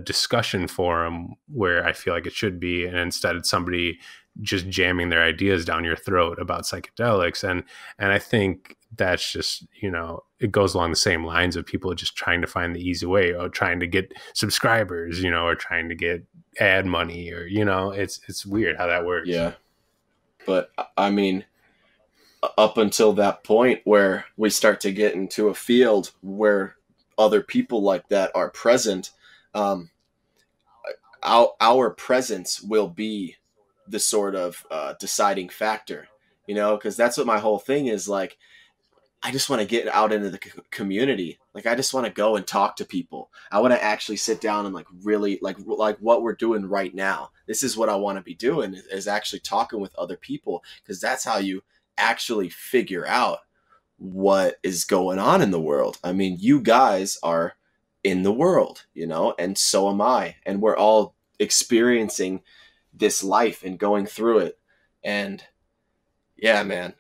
discussion forum where I feel like it should be, and instead it's somebody just jamming their ideas down your throat about psychedelics. And I think that's just, it goes along the same lines of people just trying to find the easy way, or trying to get subscribers, or trying to get ad money, or, it's weird how that works. Yeah. But I mean, up until that point where we start to get into a field where other people like that are present, our presence will be the sort of deciding factor, because that's what my whole thing is. Like, I just want to get out into the community. Like, I just want to go and talk to people. I want to actually sit down and like really like what we're doing right now. This is what I want to be doing, is actually talking with other people, because that's how you actually figure out what is going on in the world. I mean, you guys are in the world, you know, and so am I. And we're all experiencing this life and going through it. And yeah, man,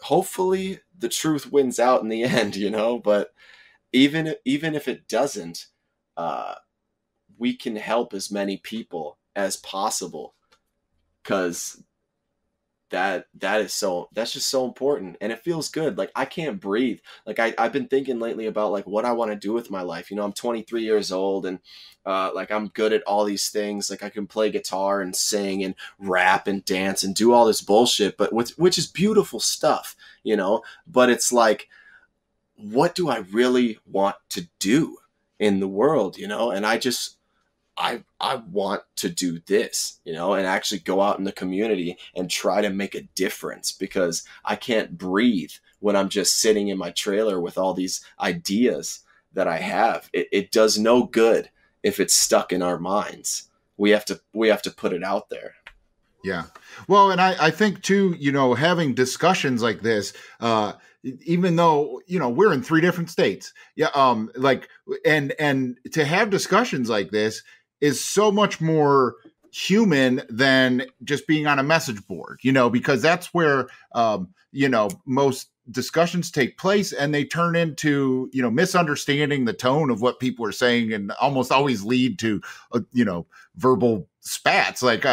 hopefully the truth wins out in the end, you know, but even if it doesn't, we can help as many people as possible, because that's just so important, and it feels good. Like, I can't breathe. Like, I've been thinking lately about like what I want to do with my life. You know, I'm 23 years old, and like, I'm good at all these things. Like, I can play guitar and sing and rap and dance and do all this bullshit, but which is beautiful stuff, you know, but it's like, what do I really want to do in the world, you know? And I want to do this, you know, and actually go out in the community and try to make a difference, because I can't breathe when I'm just sitting in my trailer with all these ideas that I have. It does no good if it's stuck in our minds. We have to put it out there. Yeah. Well, and I think too, you know, having discussions like this, even though, you know, we're in 3 different states. Yeah. Like, and to have discussions like this is so much more human than just being on a message board, you know, because that's where, you know, most discussions take place, and they turn into, you know, misunderstanding the tone of what people are saying, and almost always lead to, you know, verbal spats. Like,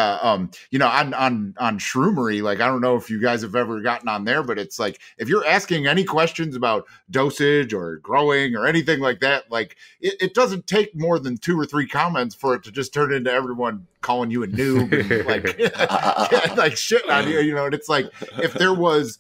you know, on Shroomery, like, I don't know if you guys have ever gotten on there, but it's like, if you're asking any questions about dosage or growing or anything like that, like, it doesn't take more than 2 or 3 comments for it to just turn into everyone calling you a noob and like, like shit on you, you know. And it's like, if there was,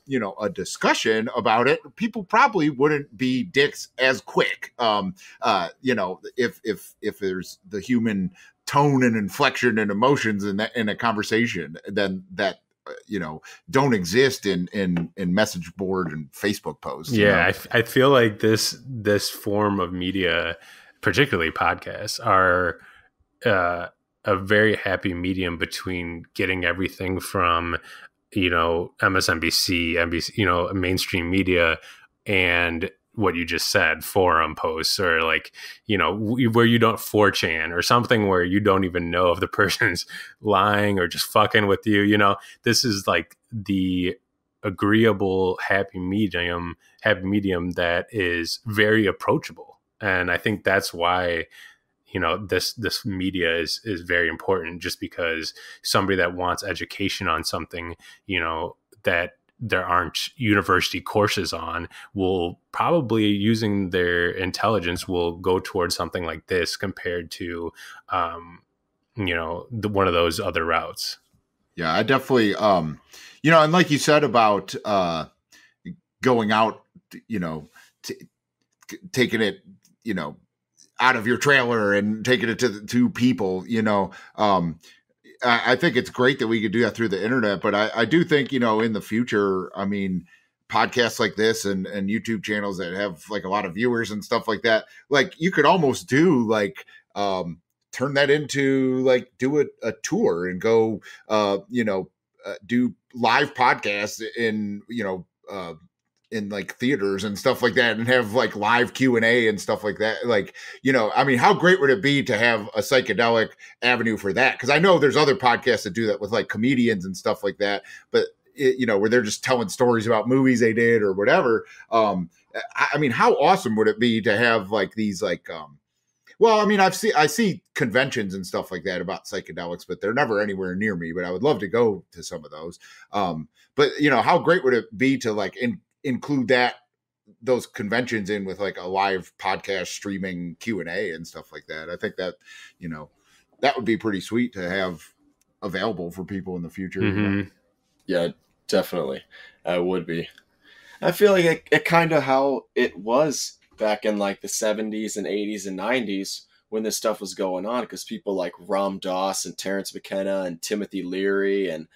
you know, a discussion about it, people probably wouldn't be dicks as quick. You know, if there's the human tone and inflection and emotions in a conversation, then that, you know, don't exist in message board and Facebook posts. Yeah, you know? I feel like this form of media, particularly podcasts, are a very happy medium between getting everything from, you know, MSNBC, NBC, you know, mainstream media, and what you just said, forum posts, or like, you know, where you don't 4chan or something where you don't even know if the person's lying or just fucking with you. You know, this is like the agreeable happy medium that is very approachable. And I think that's why, you know, this media is very important, just because somebody that wants education on something, you know, that there aren't university courses on, will probably, using their intelligence, will go towards something like this compared to, you know, one of those other routes. Yeah, I definitely, you know, and like you said about going out, you know, taking it, you know, out of your trailer and taking it to people, you know, I think it's great that we could do that through the internet, but I do think, you know, in the future, I mean, podcasts like this and YouTube channels that have like a lot of viewers and stuff like that, like, you could almost do like, turn that into like, do a tour and go, you know, do live podcasts in, you know, in like theaters and stuff like that, and have like live Q&A and stuff like that. Like, you know, I mean, how great would it be to have a psychedelic avenue for that? Because I know there's other podcasts that do that with like comedians and stuff like that, but you know, where they're just telling stories about movies they did or whatever. I mean, how awesome would it be to have like these like, well, I mean, I see conventions and stuff like that about psychedelics, but they're never anywhere near me, but I would love to go to some of those. But you know, how great would it be to like include those conventions in with like a live podcast streaming Q&A and stuff like that. I think that, you know, that would be pretty sweet to have available for people in the future. Mm-hmm. You know? Yeah, definitely. I would be. I feel like it kind of how it was back in like the 70s and 80s and 90s when this stuff was going on, because people like Ram Dass and Terrence McKenna and Timothy Leary and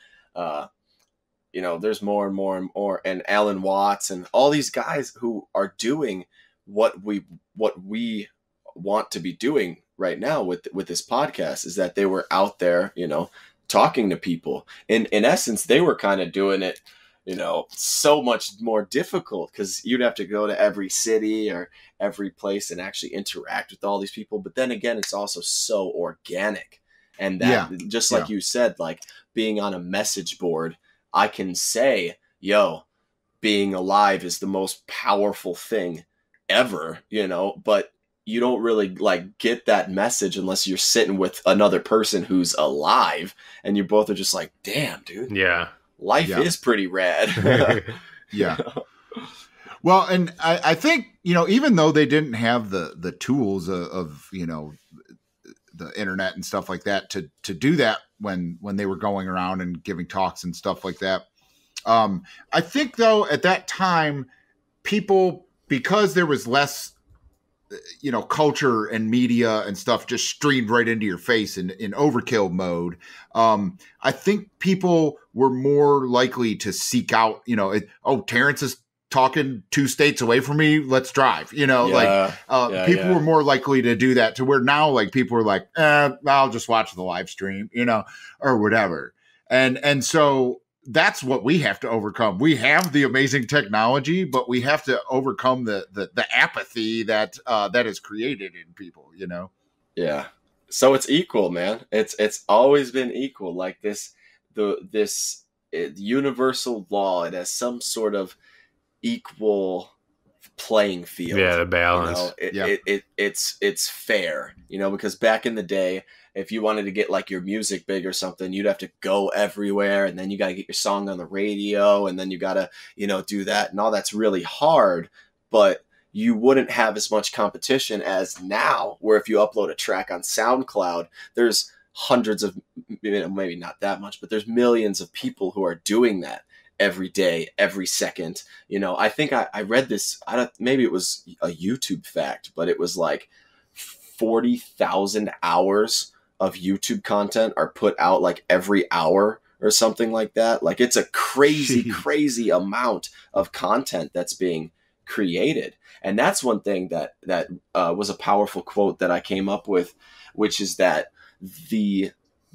you know, there's more and more and more, and Alan Watts and all these guys who are doing what we want to be doing right now with this podcast, is that they were out there, you know, talking to people. In essence, they were kind of doing it, you know, so much more difficult, because you'd have to go to every city or every place and actually interact with all these people. But then again, it's also so organic. And that, just like you said, like being on a message board, I can say, yo, being alive is the most powerful thing ever, you know, but you don't really like get that message unless you're sitting with another person who's alive, and you both are just like, damn, dude. Yeah. Life is pretty rad. Yeah. Well, and I think, you know, even though they didn't have the tools of, you know, the internet and stuff like that to do that when they were going around and giving talks and stuff like that. I think though, at that time, people, because there was less, you know, culture and media and stuff just streamed right into your face in overkill mode. I think people were more likely to seek out, you know, Terrence is talking 2 states away from me, let's drive, you know, people were more likely to do that, to where now, like, people are like, I'll just watch the live stream, you know, or whatever. And so that's what we have to overcome. We have the amazing technology, but we have to overcome the apathy that is created in people, you know? Yeah. So it's equal, man. It's always been equal. Like this universal law, it has some sort of equal playing field. Yeah, the balance. You know, it's fair, you know, because back in the day, if you wanted to get like your music big or something, you'd have to go everywhere, and then you got to get your song on the radio, and then you got to, you know, do that, and all that's really hard, but you wouldn't have as much competition as now, where if you upload a track on SoundCloud, there's hundreds of, maybe not that much, but there's millions of people who are doing that every day, every second. You know, I think I read this, maybe it was a YouTube fact, but it was like 40,000 hours of YouTube content are put out like every hour or something like that. Like, it's a crazy amount of content that's being created. And that's one thing that was a powerful quote that I came up with, which is that the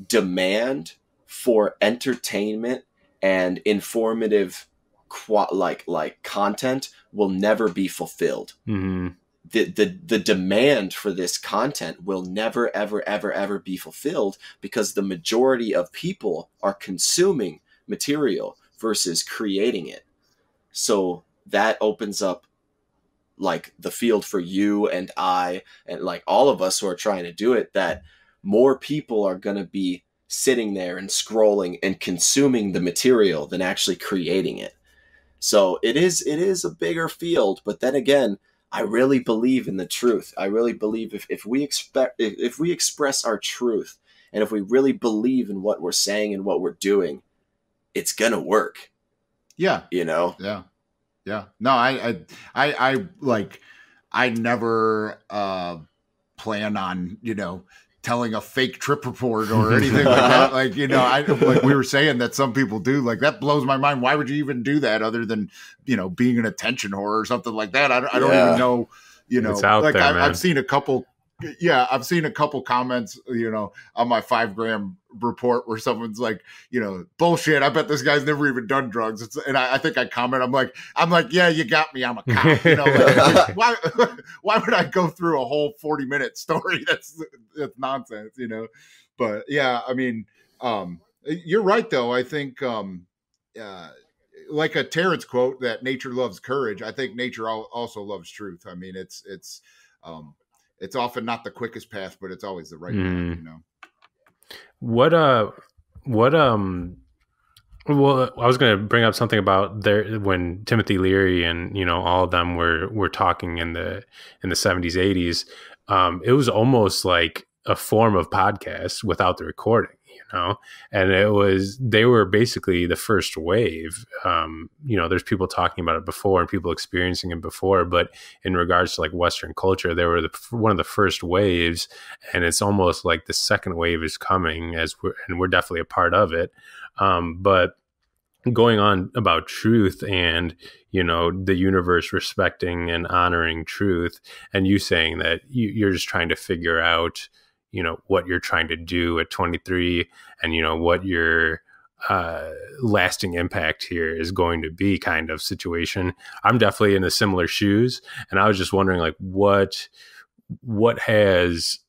demand for entertainment and informative content will never be fulfilled. Mm-hmm. The demand for this content will never, ever be fulfilled, because the majority of people are consuming material versus creating it. So that opens up like the field for you and I, and like all of us who are trying to do it, that more people are going to be sitting there and scrolling and consuming the material than actually creating it. So it is a bigger field, but then again, I really believe in the truth. I really believe if we express our truth, and if we really believe in what we're saying and what we're doing, it's gonna work. Yeah. You know? Yeah. Yeah. No, I never plan on, you know, telling a fake trip report or anything like that. Like, you know, like we were saying that some people do, like, that blows my mind. Why would you even do that other than, you know, being an attention whore or something like that? I don't even know, you know, like there, I've seen a couple comments, you know, on my 5 gram report where someone's like, you know, bullshit, I bet this guy's never even done drugs. And I think I comment, I'm like, yeah, you got me, I'm a cop. You know, like, why would I go through a whole 40-minute story? That's nonsense, you know? But yeah, I mean, you're right though. I think, like a Terrence quote, that nature loves courage. I think nature also loves truth. I mean, it's often not the quickest path, but it's always the right path, you know? Well, I was going to bring up something about when Timothy Leary and, you know, all of them were talking in the 70s, 80s. It was almost like a form of podcast without the recording, you know, and they were basically the first wave. You know, there's people talking about it before and people experiencing it before, but in regards to like Western culture, they were one of the first waves, and it's almost like the second wave is coming and we're definitely a part of it. But going on about truth and, you know, the universe respecting and honoring truth, and you saying that you're just trying to figure out, you know, what you're trying to do at 23, and, you know, what your lasting impact here is going to be, kind of situation. I'm definitely in the similar shoes, and I was just wondering, like, what has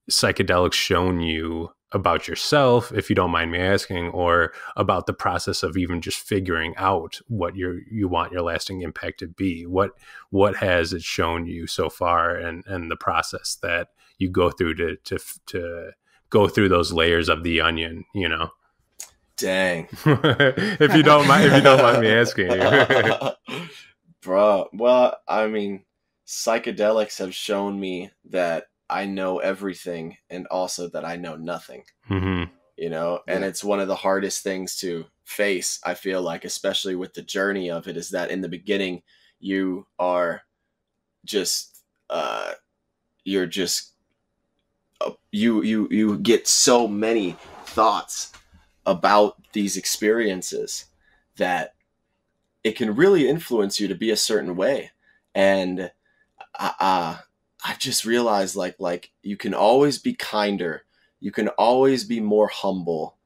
psychedelics shown you about yourself, if you don't mind me asking, or about the process of even just figuring out what you want your lasting impact to be? What has it shown you so far, and the process that you go through to go through those layers of the onion, you know? Dang. If you don't mind me asking you. Bro, well, I mean, psychedelics have shown me that I know everything and also that I know nothing. Mm-hmm. You know, and it's one of the hardest things to face, I feel like, especially with the journey of it, is that in the beginning you are just you're just you get so many thoughts about these experiences that it can really influence you to be a certain way. And I've just realized like you can always be kinder, you can always be more humble,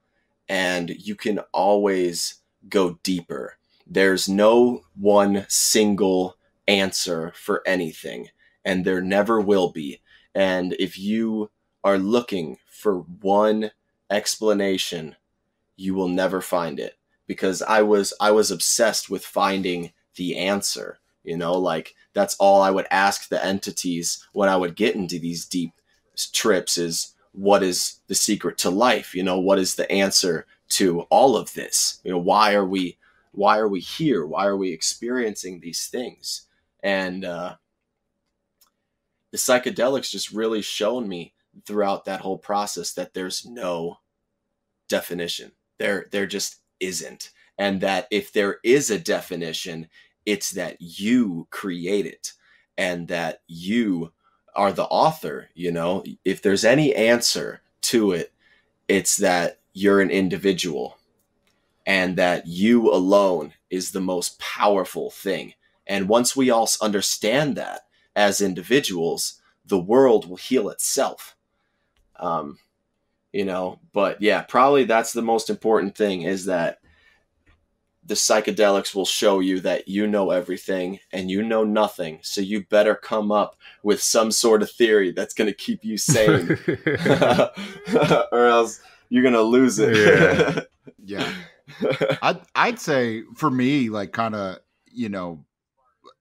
and you can always go deeper. There's no one single answer for anything, and there never will be. And if you are looking for one explanation, you will never find it, because I was obsessed with finding the answer. You know, like that's all I would ask the entities when I would get into these deep trips is, what is the secret to life? You know, what is the answer to all of this? You know, why are we here? Why are we experiencing these things? And the psychedelics just really shown me throughout that whole process that there's no definition. There just isn't. And that if there is a definition, it's that you create it, and that you are the author. You know, if there's any answer to it, it's that you're an individual, and that you alone is the most powerful thing. And once we all understand that as individuals, the world will heal itself. You know, but yeah, probably that's the most important thing, is that the psychedelics will show you that you know everything and you know nothing. So you better come up with some sort of theory that's going to keep you sane or else you're going to lose it. Yeah. I'd say for me, like, kind of, you know,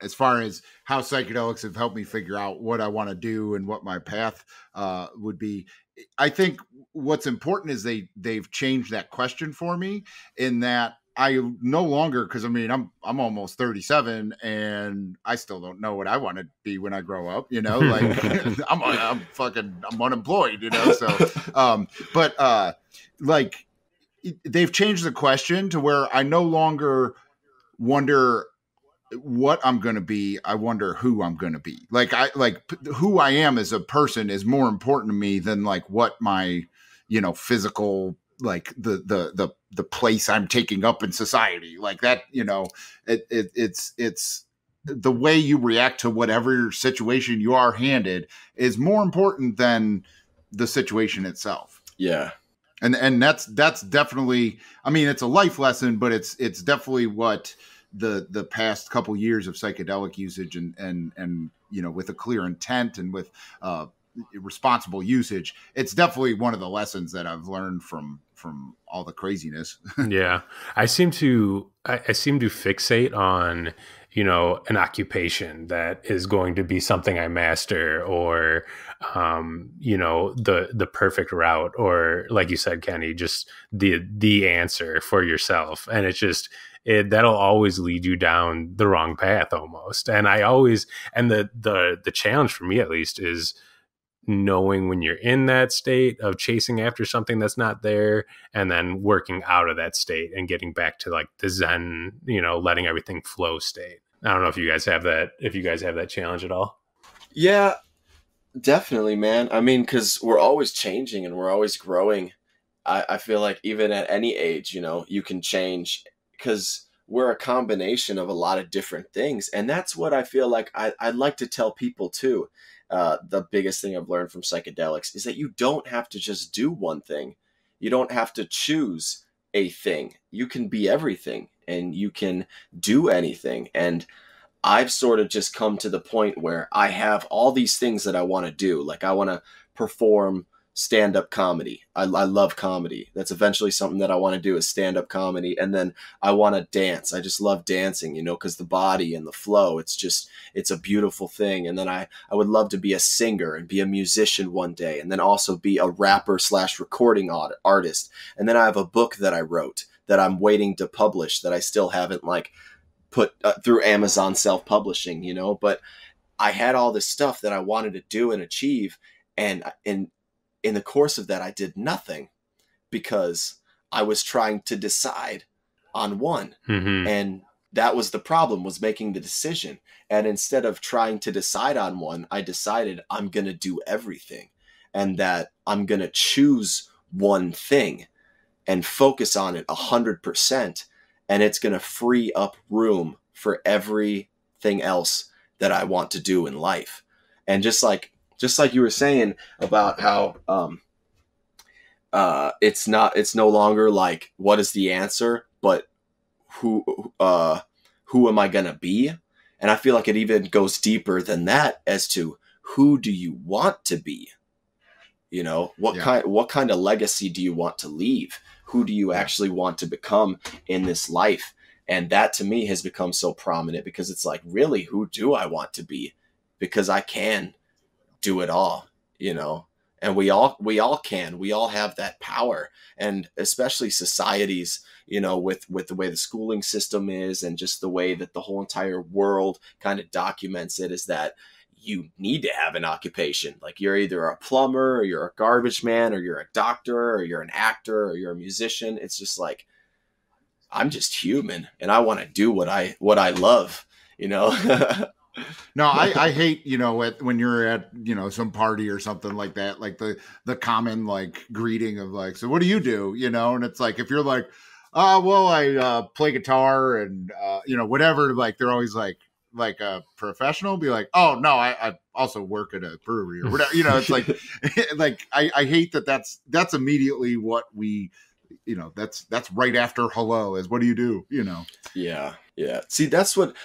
as far as how psychedelics have helped me figure out what I want to do and what my path would be, I think what's important is they've changed that question for me, in that I no longer, because I mean I'm almost 37 and I still don't know what I want to be when I grow up, you know, like I'm unemployed, you know, so but like they've changed the question to where I no longer wonder what I'm going to be. I wonder who I'm going to be. Like who I am as a person is more important to me than like what my, you know, physical, like the place I'm taking up in society, like that, you know, it's the way you react to whatever situation you are handed is more important than the situation itself. Yeah. And that's definitely, I mean, it's a life lesson, but it's definitely what the past couple years of psychedelic usage and, you know, with a clear intent and with, responsible usage, it's definitely one of the lessons that I've learned from all the craziness. Yeah. I seem to fixate on, you know, an occupation that is going to be something I master, or, you know, the perfect route, or like you said, Kenny, just the answer for yourself. And it's just, that'll always lead you down the wrong path almost. And the challenge for me, at least, is knowing when you're in that state of chasing after something that's not there, and then working out of that state and getting back to like the Zen, you know, letting everything flow state. I don't know if you guys have that challenge at all. Yeah, definitely, man. I mean, because we're always changing and we're always growing. I feel like even at any age, you know, you can change because we're a combination of a lot of different things. And that's what I feel like I'd like to tell people too. The biggest thing I've learned from psychedelics is that you don't have to just do one thing. You don't have to choose a thing. You can be everything and you can do anything. And I've sort of just come to the point where I have all these things that I want to do. Like I want to perform stand-up comedy. I love comedy. That's eventually something that I want to do is stand-up comedy. And then I want to dance. I just love dancing, you know, because the body and the flow, it's a beautiful thing. And then I would love to be a singer and be a musician one day, and then also be a rapper / recording artist. And then I have a book that I wrote that I'm waiting to publish that I still haven't like put through Amazon self-publishing, you know, but I had all this stuff that I wanted to do and achieve. And in the course of that, I did nothing because I was trying to decide on one. Mm-hmm. And that was the problem, was making the decision. And instead of trying to decide on one, I decided I'm going to do everything, and that I'm going to choose one thing and focus on it 100%. And it's going to free up room for everything else that I want to do in life. And just like you were saying about how it's no longer like what is the answer, but who am I gonna be? And I feel like it even goes deeper than that as to who do you want to be? You know, what kind of legacy do you want to leave? Who do you actually want to become in this life? And that to me has become so prominent, because it's like, really, who do I want to be? Because I can do it all, you know, and we all can. We all have that power. And especially societies, you know, with the way the schooling system is, and just the way that the whole entire world kind of documents it, is that you need to have an occupation. Like you're either a plumber, or you're a garbage man, or you're a doctor, or you're an actor, or you're a musician. It's just like, I'm just human and I want to do what I love, you know? No, I hate, you know, when you're at, you know, some party or something like that, like the common like greeting of like, so what do you do? You know, and it's like, if you're like, well, I play guitar and, you know, whatever, like they're always like a professional, be like, oh no, I also work at a brewery or whatever. You know, it's like, like, I hate that's immediately what we, you know, that's right after hello is what do you do, you know? Yeah. Yeah. See, that's what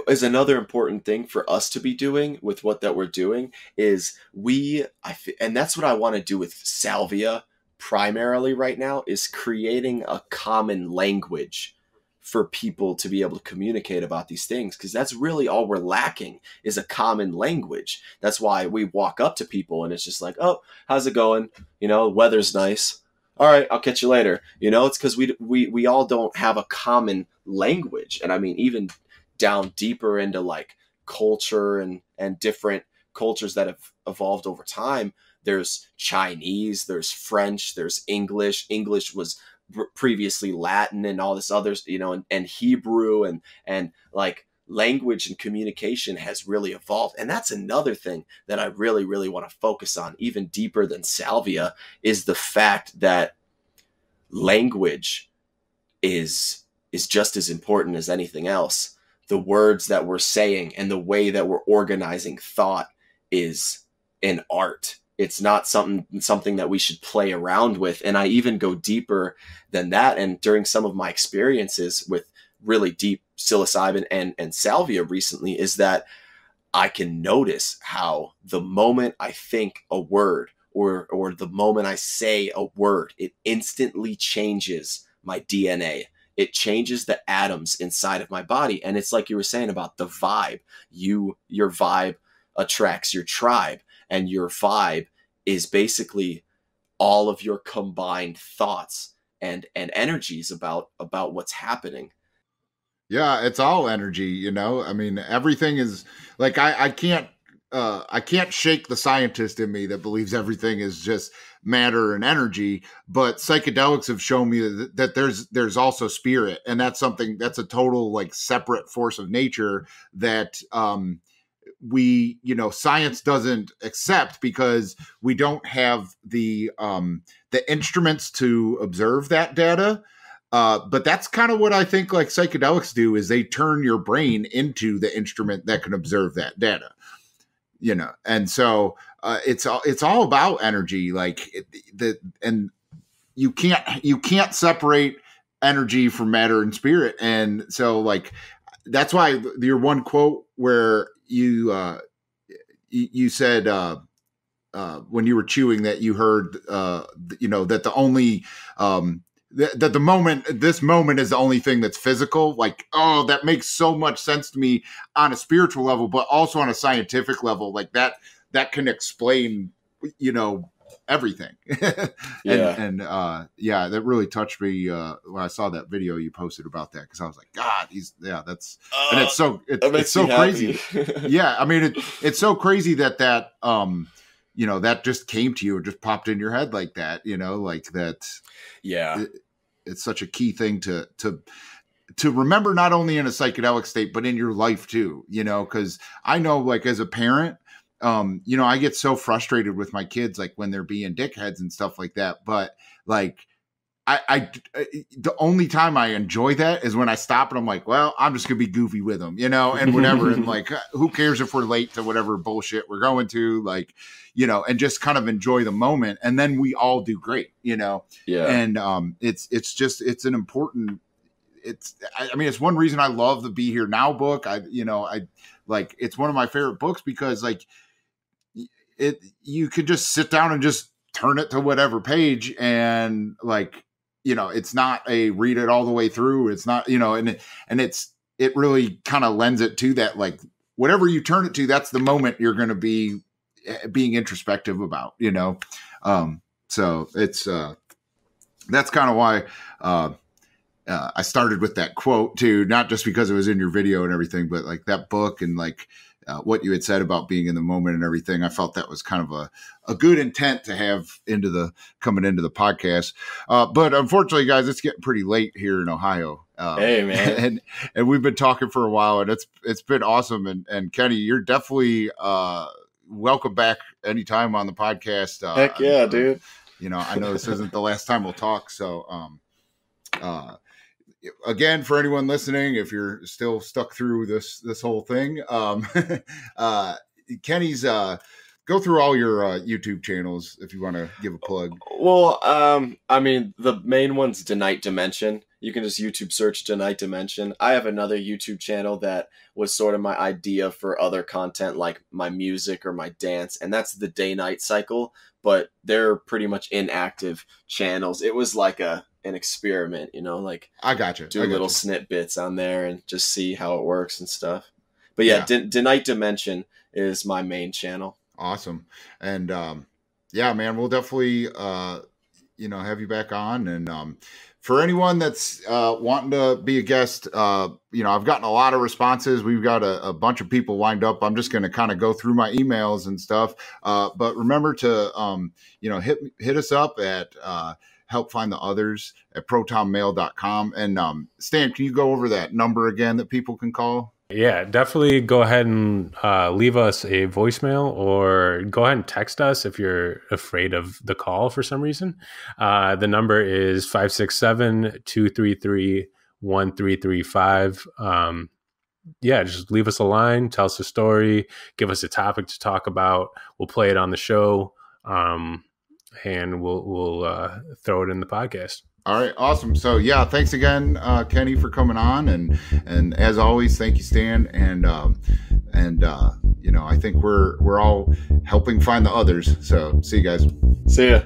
is another important thing for us to be doing with what that we're doing is and that's what I want to do with Salvia primarily right now, is creating a common language for people to be able to communicate about these things. Because that's really all we're lacking, is a common language. That's why we walk up to people and it's just like, oh, how's it going? You know, weather's nice. All right, I'll catch you later. You know, it's because we all don't have a common language. And I mean, even down deeper into like culture and different cultures that have evolved over time, there's Chinese, there's French, there's English. English was previously Latin and all this others, you know, and Hebrew and like language and communication has really evolved. And that's another thing that I really, really want to focus on, even deeper than Salvia, is the fact that language is just as important as anything else. The words that we're saying and the way that we're organizing thought is an art. It's not something that we should play around with. And I even go deeper than that. And during some of my experiences with really deep psilocybin and salvia recently, is that I can notice how the moment I think a word or the moment I say a word, it instantly changes my DNA. It changes the atoms inside of my body. And it's like you were saying about the vibe. Your vibe attracts your tribe, and your vibe is basically all of your combined thoughts and energies about what's happening. Yeah, it's all energy, you know. I mean, everything is like I can't shake the scientist in me that believes everything is just matter and energy. But psychedelics have shown me that there's also spirit, and that's a total like separate force of nature that we, you know, science doesn't accept, because we don't have the instruments to observe that data. But that's kind of what I think like psychedelics do, is they turn your brain into the instrument that can observe that data, and so it's all about energy, like and you can't separate energy from matter and spirit. And so like that's why your one quote where you said when you were chewing that you heard that the only that the moment, this moment is the only thing that's physical. Like, oh, that makes so much sense to me on a spiritual level, but also on a scientific level. Like that can explain, everything. Yeah, that really touched me when I saw that video you posted about that, because I was like, God, that's and it's so crazy. Yeah, I mean, it's so crazy that that just came to you or just popped in your head like that, like that. Yeah. It's such a key thing to remember, not only in a psychedelic state, but in your life too, because I know, like, as a parent, I get so frustrated with my kids, like when they're being dickheads and stuff like that. But like, I the only time I enjoy that is when I stop and I'm like, well, I'm just gonna be goofy with them, and whatever. And like, who cares if we're late to whatever bullshit we're going to, like, and just kind of enjoy the moment. And then we all do great, Yeah. And it's an important, it's one reason I love the Be Here Now book. It's one of my favorite books because like you could just sit down and just turn it to whatever page and like, it's not a read it all the way through. It's not, and it really kind of lends it to that, like whatever you turn it to, that's the moment you're going to be being introspective about, so it's, that's kind of why, I started with that quote too, not just because it was in your video and everything, but like that book and like, what you had said about being in the moment and everything. I felt that was kind of a good intent to have coming into the podcast. But unfortunately, guys, it's getting pretty late here in Ohio. Hey, man. And we've been talking for a while, and it's been awesome. And Kenny, you're definitely welcome back anytime on the podcast. Heck yeah, dude. I know this isn't the last time we'll talk. So, again, for anyone listening, if you're still stuck through this whole thing, Kenny's go through all your YouTube channels if you want to give a plug. Well, the main one's Denight Dimension. You can just YouTube search Denight Dimension. I have another YouTube channel that was sort of my idea for other content, like my music or my dance, and that's the Day Night Cycle. But they're pretty much inactive channels. It was like an experiment, like I got you. Do little snippets on there and just see how it works and stuff. But yeah. Denight Dimension is my main channel. Awesome. And man, we'll definitely have you back on. And for anyone that's wanting to be a guest, I've gotten a lot of responses. We've got a bunch of people lined up. I'm just going to kind of go through my emails and stuff. But remember to hit us up at Help Find the Others at protonmail.com. And Stan, can you go over that number again that people can call? Yeah, definitely go ahead and leave us a voicemail, or go ahead and text us if you're afraid of the call for some reason. The number is 567-233-1335. Just leave us a line, tell us a story, give us a topic to talk about. We'll play it on the show. And we'll throw it in the podcast. All right, awesome. So thanks again, Kenny, for coming on, and as always, thank you, Stan. And I think we're all helping find the others. So see you guys. See ya.